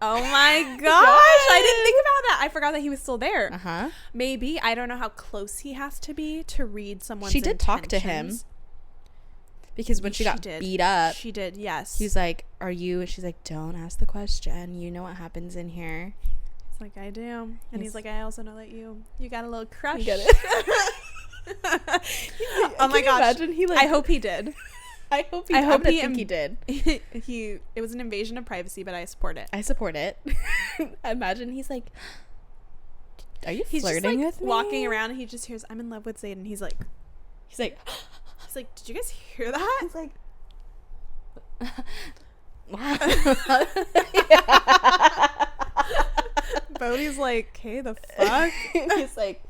Oh my gosh, I didn't think about that. I forgot that he was still there. Uh-huh. Maybe. I don't know how close he has to be to read someone's She did talk to him. intentions. Because when she got did. beat up, She did, yes. he's like, "Are you?" And she's like, "Don't ask the question. You know what happens in here." It's like, I do. And he's like, I also know that you got a little crush. You get it? Oh my Can you gosh. imagine? He, like, I hope he did. I hope he. I hope he think he did. It was an invasion of privacy, but I support it. I support it. Imagine he's like, "Are you He's just flirting like with me?" walking around and he just hears, I'm in love with Zayden. He's like, He's like, did you guys hear that? he's like, Bodhi's like, okay, the fuck? he's like,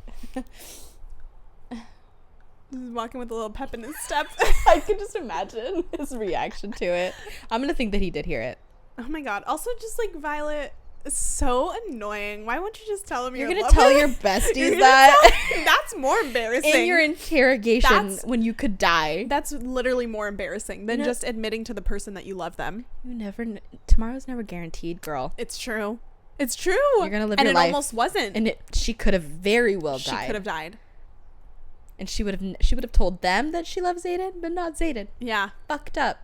walking with a little pep in his step. I could just imagine his reaction to it. I'm gonna think that he did hear it. Oh my god. Also, just like Violet is so annoying. Why won't you just tell him You're you gonna love tell him? your besties that? That's more embarrassing. In your interrogation That's- when you could die. That's literally more embarrassing than You know- just admitting to the person that you love them. You never tomorrow's never guaranteed, girl. It's true. It's true. You're gonna live and your it life. almost wasn't. And she could have very well She died. could have died. And she would have told them that she loves Zayden, but not Zayden. Yeah. Fucked up.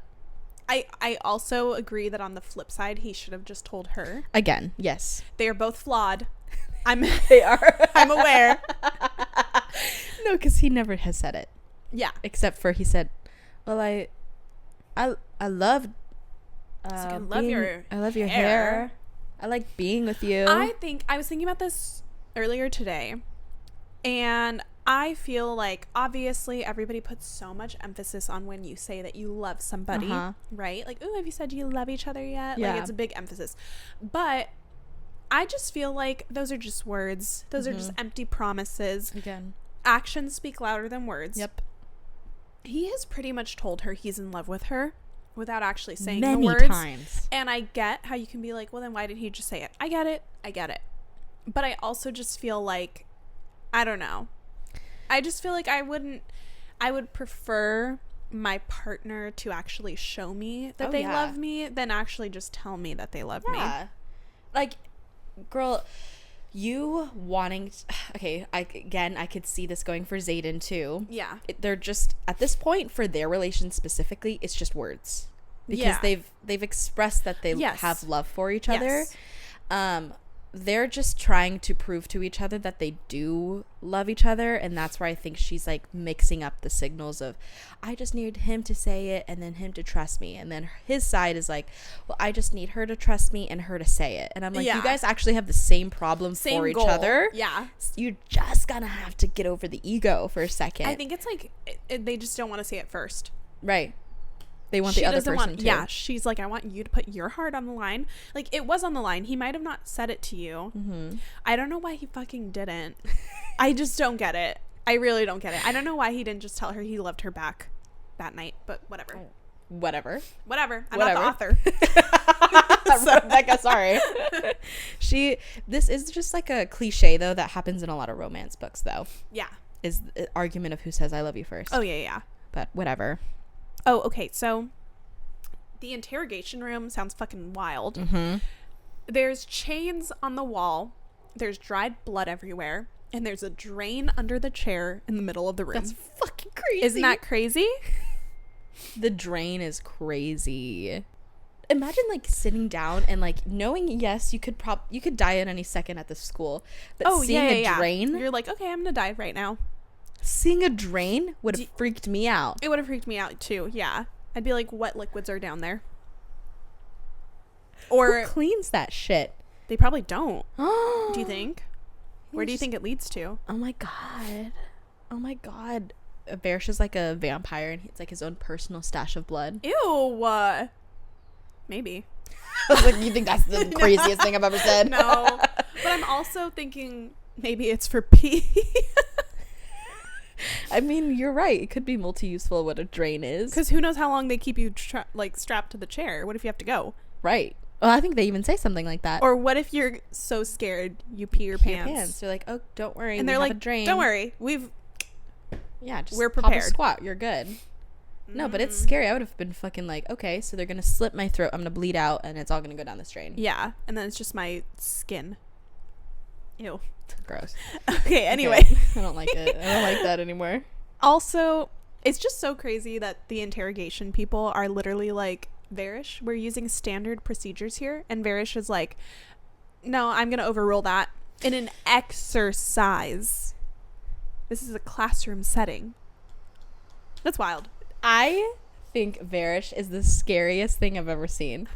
I also agree that on the flip side, he should have just told her. Again, yes. They are both flawed. They are. I'm aware. No, because he never has said it. Yeah. Except for he said, well, I love I love your hair. I like being with you. I was thinking about this earlier today, and I feel like obviously everybody puts so much emphasis on when you say that you love somebody, right? Like, ooh, have you said you love each other yet? Yeah. Like, it's a big emphasis. But I just feel like those are just words. Those are just empty promises. Again. Actions speak louder than words. Yep. He has pretty much told her he's in love with her without actually saying Many the words. times. And I get how you can be like, well, then why didn't he just say it? I get it. But I also just feel like, I don't know. I just feel like I would prefer my partner to actually show me that they love me than actually just tell me that they love me. Like, girl, you wanting I could see this going for Zayden too. Yeah. They're just at this point for their relation specifically, it's just words. Because they've expressed that they have love for each other. They're just trying to prove to each other that they do love each other, and that's where I think she's like mixing up the signals of, I just need him to say it and then him to trust me, and then his side is like, well, I just need her to trust me and her to say it. And I'm like, you guys actually have the same problem for each other. Yeah. You're just gonna have to get over the ego for a second. I think it's like they just don't want to say it first. Right. They want the other person to. Yeah, she's like, I want you to put your heart on the line. Like, it was on the line. He might have not said it to you. I don't know why he fucking didn't. I just don't get it. I really don't get it. I don't know why he didn't just tell her he loved her back that night, but whatever. I'm not the author. Rebecca, sorry. This is just like a cliche though that happens in a lot of romance books though. Yeah. Is the argument of who says I love you first. Oh yeah. But whatever. Oh, okay. So the interrogation room sounds fucking wild. There's chains on the wall. There's dried blood everywhere. And there's a drain under the chair in the middle of the room. That's fucking crazy. Isn't that crazy? The drain is crazy. Imagine like sitting down and like knowing, yes, you could die at any second at this school. But seeing a drain. You're like, okay, I'm going to die right now. Seeing a drain would have freaked me out. It would have freaked me out too. Yeah. I'd be like, what liquids are down there? Or who cleans that shit? They probably don't. Do you think? Where do you think it leads to? Oh my god. Varys is like a vampire and it's like his own personal stash of blood. Ew. Maybe. I was like, you think that's the craziest thing I've ever said? No. But I'm also thinking maybe it's for pee. I mean, you're right. It could be multi-useful what a drain is. Because who knows how long they keep you strapped to the chair. What if you have to go? Right. Well, I think they even say something like that. Or what if you're so scared you pee your pants? They're like, oh, don't worry. And they're like, don't worry. We're prepared. Pop a squat. You're good. No, but it's scary. I would have been fucking like, okay, so they're going to slit my throat. I'm going to bleed out and it's all going to go down this drain. Yeah. And then it's just my skin. Ew. Gross. Okay, anyway. Okay. I don't like it. I don't like that anymore. Also, it's just so crazy that the interrogation people are literally like, Varys, we're using standard procedures here. And Varys is like, no, I'm going to overrule that. In an exercise. This is a classroom setting. That's wild. I think Varys is the scariest thing I've ever seen.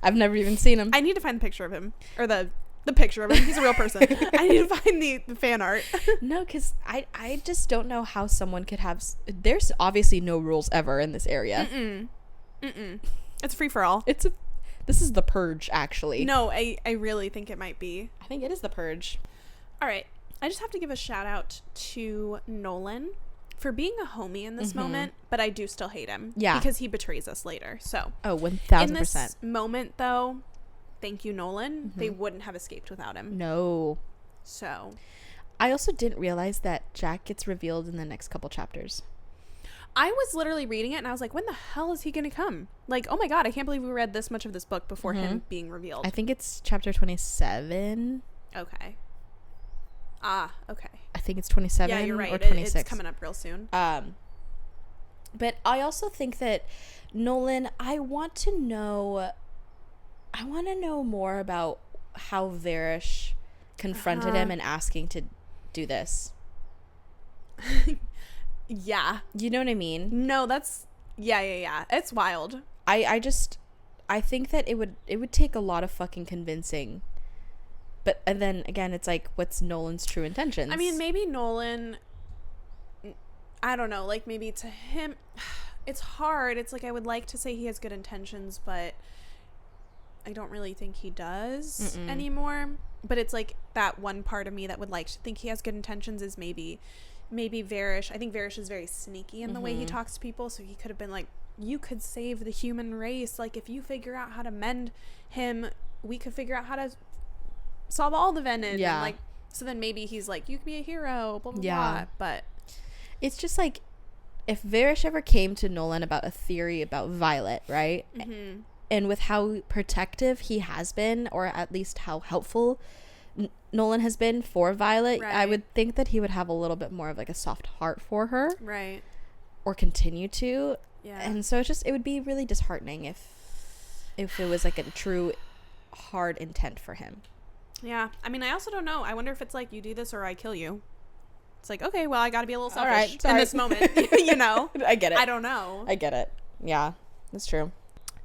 I've never even seen him. I need to find the picture of him. Or the picture of him. He's a real person. I need to find the fan art. No, because I just don't know how someone could have... There's obviously no rules ever in this area. It's free for all. This is the Purge, actually. No, I really think it might be. I think it is the Purge. All right. I just have to give a shout out to Nolan for being a homie in this moment, but I do still hate him. Yeah. Because he betrays us later. So. Oh, 1000%. In this moment, though, thank you, Nolan. They wouldn't have escaped without him. No. So. I also didn't realize that Jack gets revealed in the next couple chapters. I was literally reading it and I was like, when the hell is he going to come? Like, oh my God, I can't believe we read this much of this book before him being revealed. I think it's chapter 27. Okay. Okay. I think it's 27 yeah, you're right. or 26. It's coming up real soon. But I also think that Nolan, I want to know more about how Varish confronted him and asking to do this. Yeah. You know what I mean? No, that's yeah. It's wild. I think that it would take a lot of fucking convincing. But and then again, it's like, what's Nolan's true intentions? I mean, maybe Nolan, I don't know, like maybe to him, it's hard. It's like, I would like to say he has good intentions, but I don't really think he does anymore. But it's like that one part of me that would like to think he has good intentions is maybe Varish. I think Varish is very sneaky in the way he talks to people. So he could have been like, you could save the human race. Like, if you figure out how to mend him, we could figure out how to solve all the venin. Yeah. And like, so then maybe he's like, you could be a hero, blah, blah, Yeah. blah. But it's just like, if Varish ever came to Nolan about a theory about Violet, right? And with how protective he has been, or at least how helpful Nolan has been for Violet, right. I would think that he would have a little bit more of like a soft heart for her. Right. Or continue to. Yeah. And so it would be really disheartening if it was like a true hard intent for him. Yeah. I mean, I also don't know. I wonder if it's like, you do this or I kill you. It's like, okay, well, I got to be a little selfish right, in this moment, you know? I get it. I don't know. I get it. Yeah, that's true.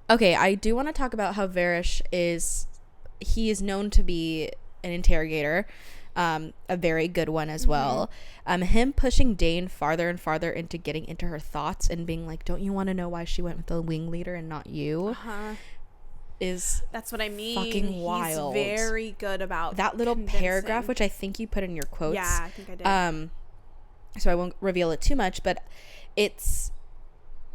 Okay, I do want to talk about how Varish is known to be an interrogator, a very good one as well. Him pushing Dane farther and farther into getting into her thoughts and being like, don't you want to know why she went with the wing leader and not you? That's what I mean. Fucking wild. He's very good about that little convincing. paragraph, which I think you put in your quotes. Yeah, I think I did. So I won't reveal it too much, but it's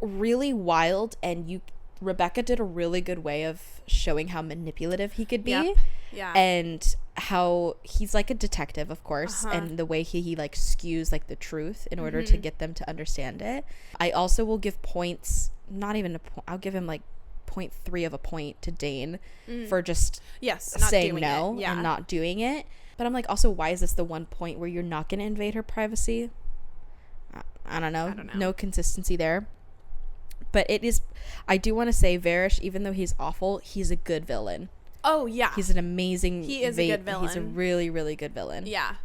really wild, and Rebecca did a really good way of showing how manipulative he could be. Yep. Yeah. And how he's like a detective, of course, and the way he like skews like the truth in order to get them to understand it. I also will give points, not even I'll give him like 0.3 of a point to Dane for just saying no and not doing it. But I'm like, also, why is this the one point where you're not going to invade her privacy? I don't know. No consistency there. But it is, I do want to say Varish, even though he's awful, he's a good villain. Oh, yeah. He's an amazing... He is a good villain. He's a really, really good villain. Yeah.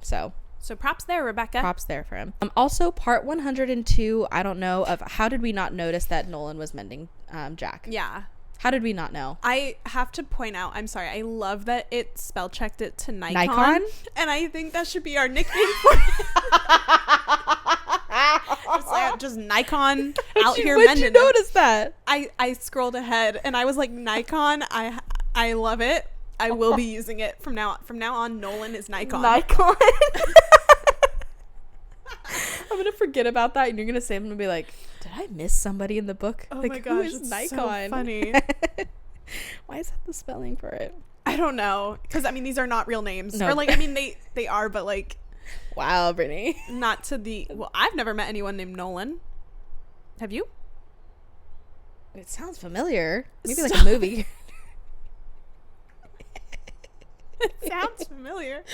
So props there, Rebecca. Props there for him. Also, part 102, I don't know, of how did we not notice that Nolan was mending Jack? Yeah. How did we not know? I have to point out, I'm sorry, I love that it spell checked it to Nikon. Nikon? And I think that should be our nickname for it. just Nikon out here mending. When'd you notice that? I scrolled ahead and I was like, Nikon, I love it. I will be using it from now on. Nolan is Nikon. Nikon. I'm gonna forget about that, and you're gonna say, I'm gonna be like, did I miss somebody in the book? Oh like, my gosh, who is it's Nikon? so funny. Why is that the spelling for it? I don't know, because I mean these are not real names. No. Or like, I mean they are, but like, wow, Brittany. not to the. Well, I've never met anyone named Nolan. Have you? It sounds familiar. Maybe like a movie. It sounds familiar.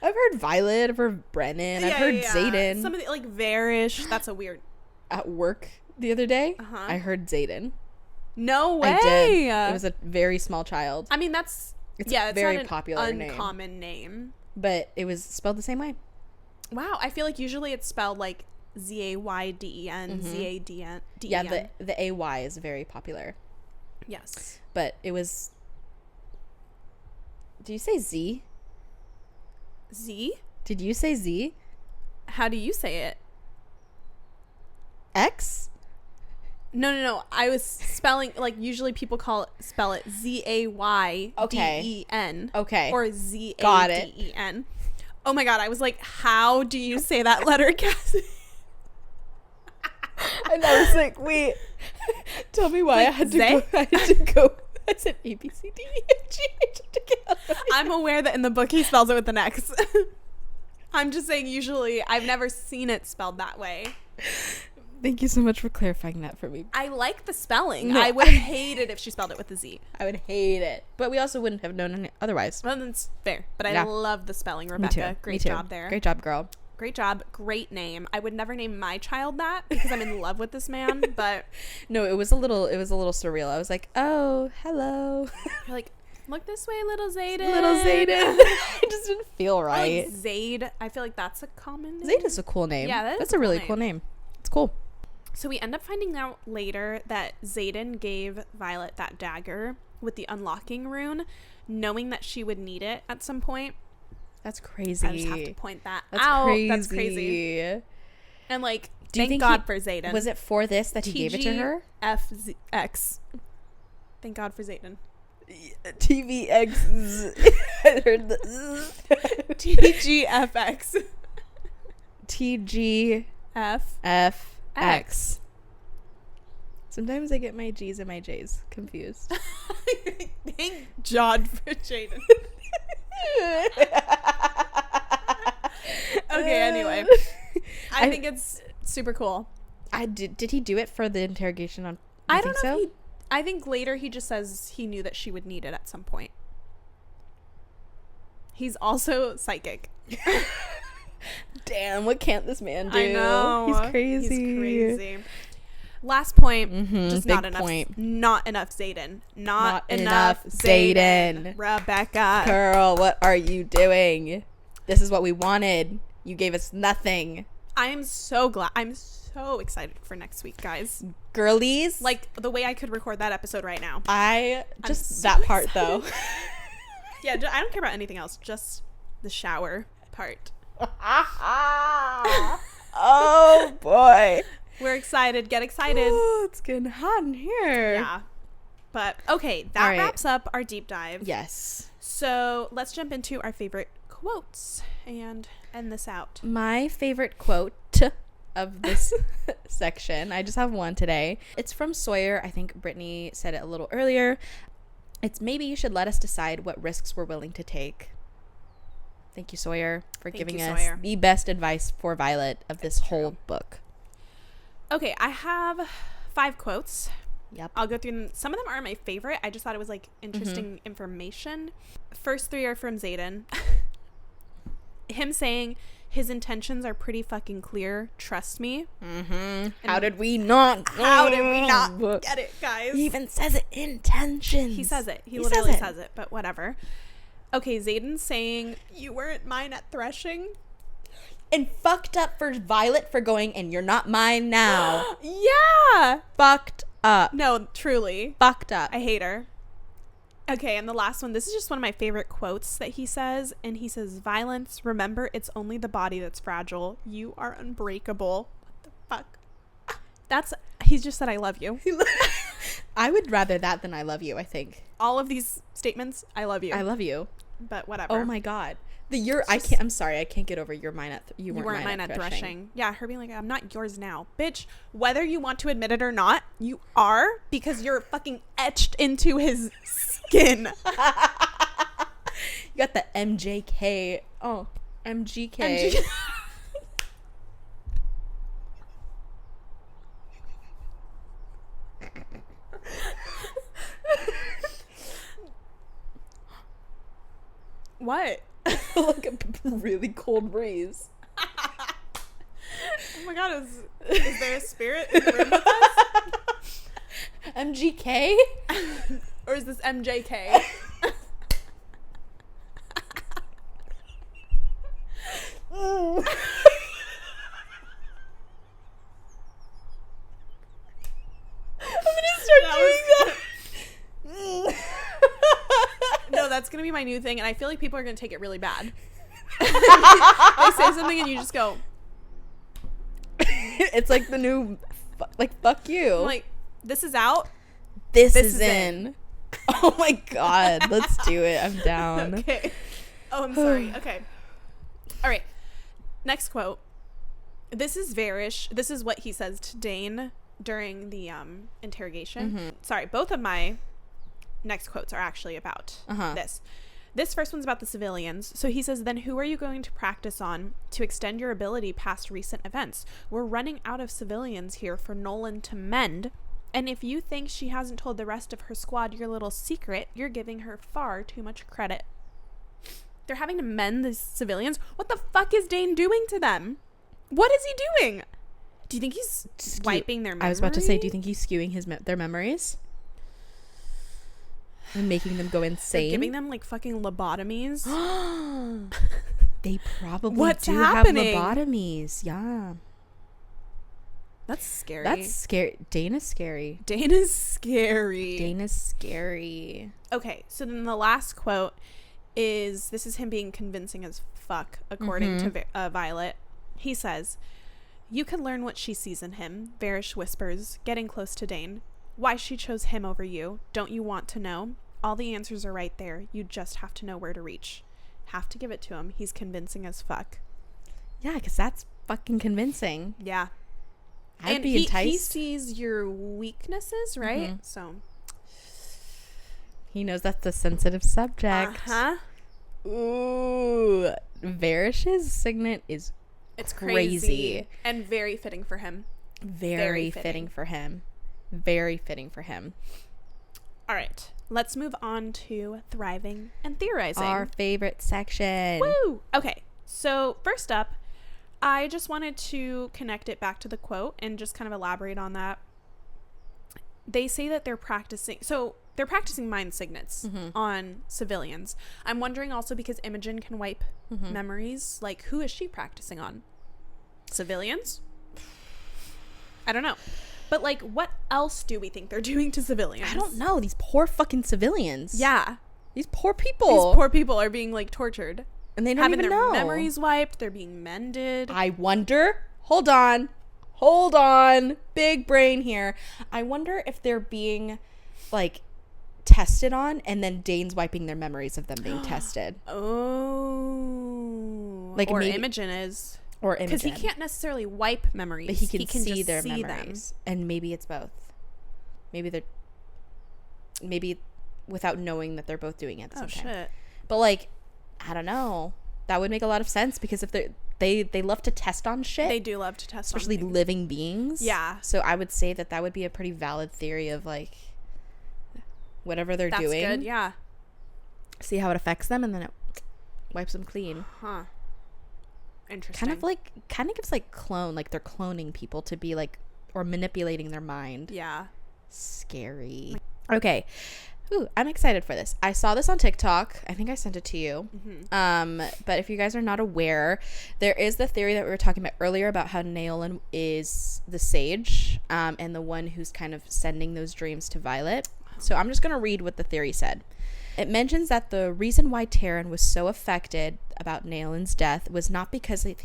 I've heard Violet. I've heard Brennan. I've heard Zayden. Some of the, like, Varish. That's a weird. At work the other day, I heard Zayden. No way. I did. It was a very small child. I mean, it's very not an popular uncommon name. But it was spelled the same way. Wow. I feel like usually it's spelled like Zayden, Zadn. Yeah, the AY is very popular. Yes. But it was... Did you say Z? Z? Did you say Z? How do you say it? X? No. I was spelling, like, usually people spell it Zayden. Okay. Or Zaden. Got it. Oh my God. I was like, how do you say that letter, Cassy? And I was like, wait, tell me why I had to go. I said A, B, C, D, E, F, G, H, I had to go. I'm aware that in the book he spells it with an X. I'm just saying usually I've never seen it spelled that way. Thank you so much for clarifying that for me. I like the spelling. No. I would have hated if she spelled it with a Z. I would hate it. But we also wouldn't have known otherwise. Well, that's fair. But I Yeah. love the spelling, Me Rebecca. too. Great Me too. job there. Great job, girl. Great job. Great name. I would never name my child that because I'm in love with this man. But No, it was a little surreal. I was like, oh, hello. you're like, look this way, little Zayden. Little Zayden. It just didn't feel right. I like Zayd. I feel like that's a common name. Zayd is a cool name. Yeah, that's a really cool name. It's cool. So we end up finding out later that Zayden gave Violet that dagger with the unlocking rune, knowing that she would need it at some point. That's crazy. I just have to point that That's out. crazy. That's crazy. And like, Do you thank think God for Zayden. Was it for this that he gave it to her? TGFX. Thank God for Zayden. TVX. I heard the TGFX. TGFX. Sometimes I get my G's and my J's confused. Thank God for Jaden. Okay, anyway. I think it's super cool. Did he do it for the interrogation on? I don't know if he, I think later he just says he knew that she would need it at some point. He's also psychic. Damn, what can't this man do? I know. He's crazy. He's crazy. Last point, just big not enough. point. Not enough Zayden. Not enough Zayden. Zayden. Rebecca. Girl, what are you doing? This is what we wanted. You gave us nothing. I'm so glad. I'm so excited for next week, guys. Girlies. Like the way I could record that episode right now. I'm so that part excited. though. Yeah, I don't care about anything else. Just the shower part. Oh boy. We're excited. Get excited. Oh, it's getting hot in here. Yeah. But okay, that All right. wraps up our deep dive. Yes. So let's jump into our favorite quotes and end this out. My favorite quote of this section, I just have one today. It's from Sawyer. I think Brittany said it a little earlier. It's maybe you should let us decide what risks we're willing to take. Thank you, Sawyer, for giving us the best advice for Violet of this whole book. Okay, I have 5 quotes. Yep. I'll go through them. Some of them aren't my favorite. I just thought it was like interesting information. First 3 are from Zayden. Him saying his intentions are pretty fucking clear. Trust me. How did we not? How did we not get it, guys? He even says it. Intentions. He says it. He literally says it, but whatever. Okay, Zayden saying, you weren't mine at threshing. And fucked up for Violet for going, and you're not mine now. Yeah. Fucked up. No, truly. Fucked up. I hate her. Okay, and the last one, this is just one of my favorite quotes that he says, and he says, Violence, remember it's only the body that's fragile. You are unbreakable. What the fuck? He's just said, I love you. I would rather that than I love you, I think. All of these statements, I love you. I love you. But whatever. Oh my God. I'm sorry, I can't get over you weren't mine at threshing. Yeah, her being like, I'm not yours now. Bitch, whether you want to admit it or not, you are, because you're fucking etched into his skin. You got the MJK. Oh, MGK. What? Like a really cold breeze. Oh my God, is there a spirit in the room with us? MGK? Or is this MJK? I'm gonna start doing that. No, that's gonna be my new thing, and I feel like people are gonna take it really bad. They say something and you just go. It's like the new, fuck you. I'm like, this is out. This is in. Oh my God, let's do it. I'm down. Okay. Oh, I'm sorry. Okay. All right. Next quote. This is Varish. This is what he says to Dane during the interrogation. Sorry, both of my next quotes are actually about this. This first one's about the civilians. So he says, then who are you going to practice on to extend your ability past recent events? We're running out of civilians here for Nolan to mend. And if you think she hasn't told the rest of her squad your little secret, you're giving her far too much credit. They're having to mend the civilians? What the fuck is Dane doing to them? What is he doing? Do you think he's wiping their memory? I was about to say, do you think he's skewing their memories? And making them go insane? They're giving them like fucking lobotomies? They probably What's do happening? have lobotomies. Yeah. That's scary. That's scary. Dana's scary. Dana's scary. Dana's scary. Okay, so then the last quote is, this is him being convincing as fuck, according to Violet. He says, you can learn what she sees in him, Varish whispers, getting close to Dane. Why she chose him over you. Don't you want to know? All the answers are right there. You just have to know where to reach. Have to give it to him. He's convincing as fuck. Yeah, because that's fucking convincing. Yeah. I'd be enticed. He sees your weaknesses, right? So he knows that's a sensitive subject. Ooh. Varish's signet is it's crazy. And very fitting for him. Very fitting for him. Very fitting for him. All right. Let's move on to thriving and theorizing. Our favorite section. Woo! Okay. So first up, I just wanted to connect it back to the quote and just kind of elaborate on that. They say that they're practicing. So they're practicing mind signets on civilians. I'm wondering also, because Imogen can wipe memories, like who is she practicing on? Civilians? I don't know. But like, what else do we think they're doing to civilians? I don't know. These poor fucking civilians. Yeah. These poor people. These poor people are being like tortured. And they don't having even their know. memories wiped. They're being mended. I wonder. Hold on. Big brain here. I wonder if they're being like tested on, and then Dane's wiping their memories of them being tested. Oh. Like, or maybe Imogen is. Or Imogen. Because he can't necessarily wipe memories. But he can see just their see memories. them. And maybe it's both. Maybe without knowing that they're both doing it at the same time. Shit. But like, I don't know. That would make a lot of sense, because if they love to test on shit. They do love to test especially on living beings. Yeah. So I would say that would be a pretty valid theory of like whatever they're doing. That's good, yeah. See how it affects them, and then it wipes them clean. Huh. Interesting. Kind of gives like clone, like they're cloning people to be like, or manipulating their mind. Yeah. Scary. Okay. Ooh, I'm excited for this. I saw this on TikTok. I think I sent it to you. But if you guys are not aware, there is the theory that we were talking about earlier about how Naolan is the sage, and the one who's kind of sending those dreams to Violet. So I'm just going to read what the theory said. It mentions that the reason why Taryn was so affected about Naolan's death was not because of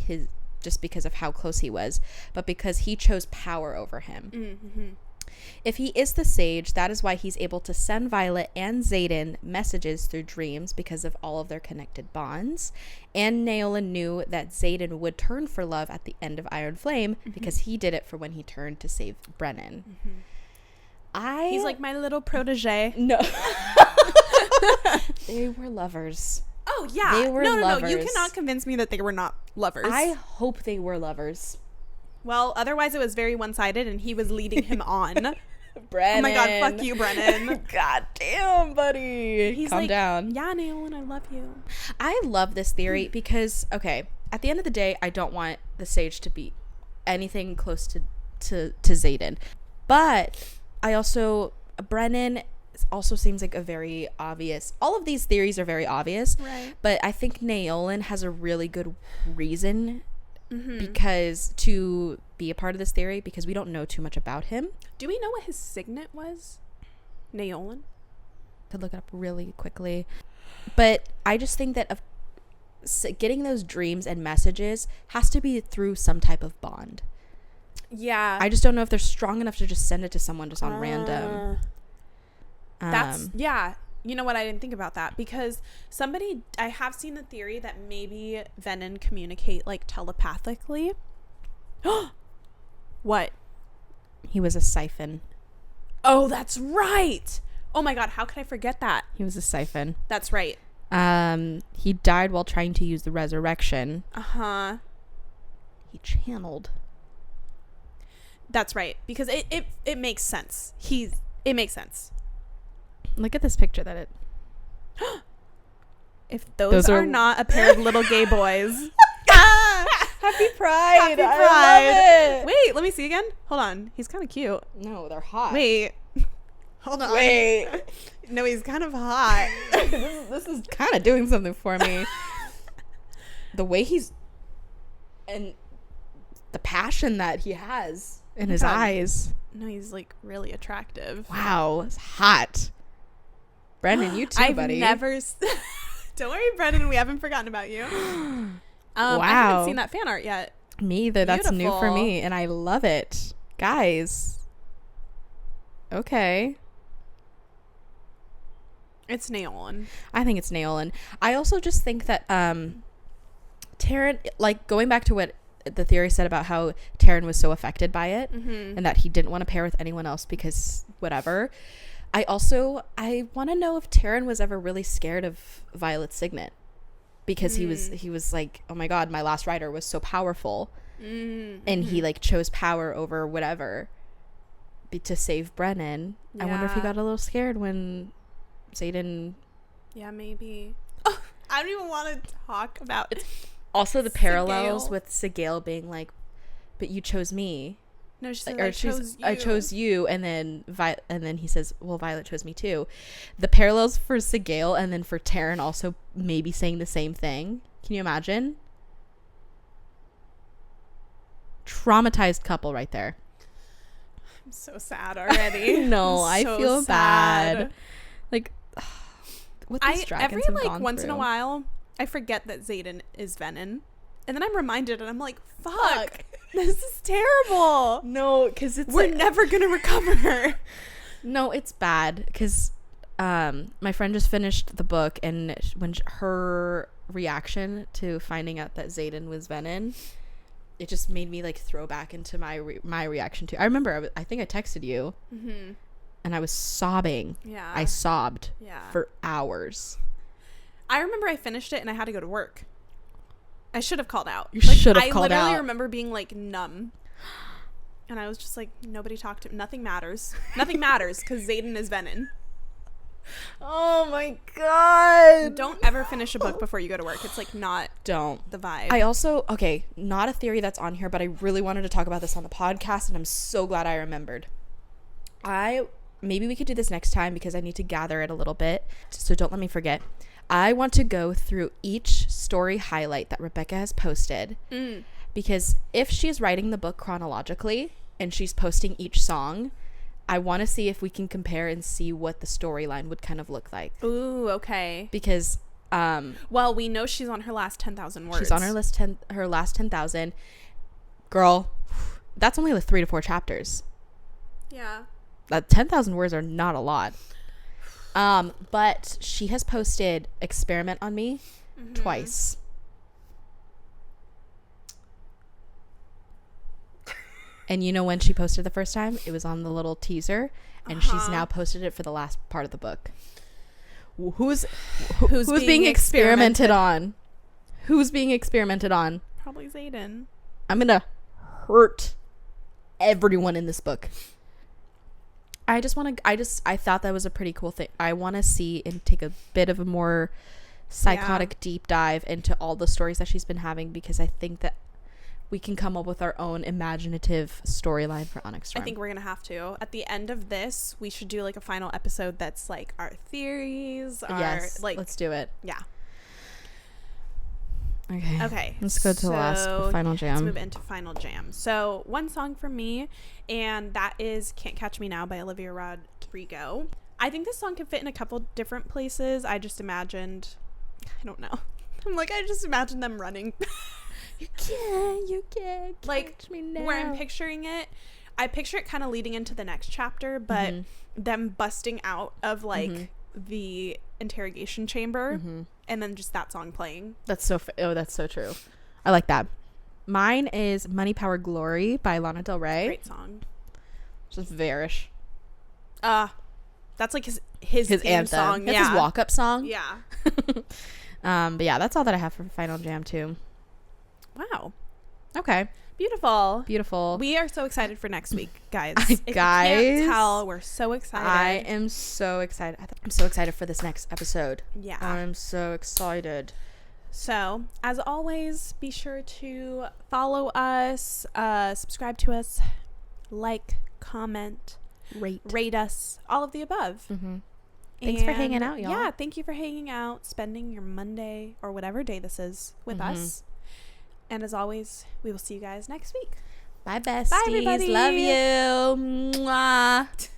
just because of how close he was, but because he chose power over him. If he is the sage, that is why he's able to send Violet and Xaden messages through dreams, because of all of their connected bonds. And Naolan knew that Xaden would turn for love at the end of Iron Flame, because he did it for when he turned to save Brennan. He's like my little protege. No. They were lovers. Oh, yeah. They were lovers. No. You cannot convince me that they were not lovers. I hope they were lovers. Well, otherwise it was very one-sided, and he was leading him on. Brennan. Oh my god, fuck you, Brennan. God damn, buddy. He's Calm like, down. Yeah, Naolan, I love you. I love this theory because, okay, at the end of the day, I don't want the sage to be anything close to Xaden. But I also, Brennan also seems like a very obvious, all of these theories are very obvious. Right. But I think Naolan has a really good reason because to be a part of this theory, because we don't know too much about him. Do we know what his signet was? Naolan? To look it up really quickly. But I just think that getting those dreams and messages has to be through some type of bond. Yeah. I just don't know if they're strong enough to just send it to someone just on random. That's, yeah. You know what? I didn't think about that, because I have seen the theory that maybe venin communicate like telepathically. What? He was a siphon. Oh, that's right. Oh my God, how could I forget that? He was a siphon. That's right. He died while trying to use the resurrection. Uh-huh. He channeled. That's right. Because it makes sense. It makes sense. Look at this picture that it... If those are not a pair of little gay boys. Happy Pride. Happy Pride. I love it. Wait, let me see again. Hold on. He's kind of cute. No, they're hot. Wait. Hold on. Wait. No, he's kind of hot. this is kind of doing something for me. The way he's... And the passion that he has in his eyes. No, he's like really attractive. Wow. It's hot. Brendan, you too, buddy. I've never... Don't worry, Brendan. We haven't forgotten about you. Wow. I haven't seen that fan art yet. Me either. That's new for Beautiful. me, and I love it. Guys. Okay. It's Naolan. I think it's Naolan. I also just think that Taryn, like, going back to what the theory said about how Taryn was so affected by it, and that he didn't want to pair with anyone else because whatever. I want to know if Taryn was ever really scared of Violet's signet, because he was like, oh my God, my last rider was so powerful, and he like chose power over whatever to save Brennan. Yeah. I wonder if he got a little scared when Xaden. Yeah, maybe. Oh, I don't even want to talk about it. Also, the parallels with Sigale being like, but you chose me. No, she said, or I chose you, and then he says, well, Violet chose me too. The parallels for Sigale and then for Taryn also maybe saying the same thing. Can you imagine? Traumatized couple right there. I'm so sad already. No, I feel bad. Like, what these dragons have gone once through. in a while, I forget that Xaden is venin, and then I'm reminded, and I'm like, fuck. This is terrible. No, because we're never gonna recover. No, it's bad because my friend just finished the book, and when her reaction to finding out that Xaden was venin, it just made me like throw back into my reaction to. I remember I think I texted you, and I was sobbing. Yeah, I sobbed. For hours. I remember I finished it and I had to go to work. I should have called out. You should have called out. I literally remember being like numb. And I was just like, nobody talked to me. Nothing matters. Nothing matters because Xaden is venin. Oh my God. Don't ever finish a book before you go to work. It's like not the vibe. I also, okay, not a theory that's on here, but I really wanted to talk about this on the podcast, and I'm so glad I remembered. Maybe we could do this next time because I need to gather it a little bit. So don't let me forget. I want to go through each story highlight that Rebecca has posted, because if she's writing the book chronologically and she's posting each song, I want to see if we can compare and see what the storyline would kind of look like. Ooh, okay. Because well, we know she's on her last 10,000 words. She's on her last 10,000. Girl, that's only like 3 to 4 chapters. Yeah. That 10,000 words are not a lot. But she has posted Experiment on Me twice. And you know when she posted the first time? It was on the little teaser, and she's now posted it for the last part of the book. Who's being experimented on? Who's being experimented on? Probably Xaden. I'm gonna hurt everyone in this book. I thought that was a pretty cool thing. I want to see and take a bit of a more psychotic deep dive into all the stories that she's been having, because I think that we can come up with our own imaginative storyline for Onyx Storm. I think we're going to have to. At the end of this, we should do like a final episode that's like our theories. Yes, let's do it. Yeah. Okay. Let's go to the last final jam. Let's move into final jam. So one song from me, and that is Can't Catch Me Now by Olivia Rodrigo. I think this song could fit in a couple different places. I just imagined, I don't know. I just imagined them running. You can't catch me now. Where I'm picturing it, I picture it kind of leading into the next chapter, but them busting out of the interrogation chamber, and then just that song playing. That's so true. I like that. Mine is Money, Power, Glory by Lana Del Rey. Great song. Just varish. That's like his theme anthem song. That's yeah. his walk-up song. Yeah. But yeah, that's all that I have for Final Jam 2. Wow. Okay. Beautiful. We are so excited for next week, guys. If you can't tell, we're so excited. I am so excited. I'm so excited for this next episode. Yeah. I'm so excited. So, as always, be sure to follow us, subscribe to us, like, comment, rate us, all of the above. Mm-hmm. Thanks for hanging out, y'all. Yeah, thank you for hanging out, spending your Monday or whatever day this is with us. And as always, we will see you guys next week. Bye, besties. Bye, everybody. Love you. Mwah.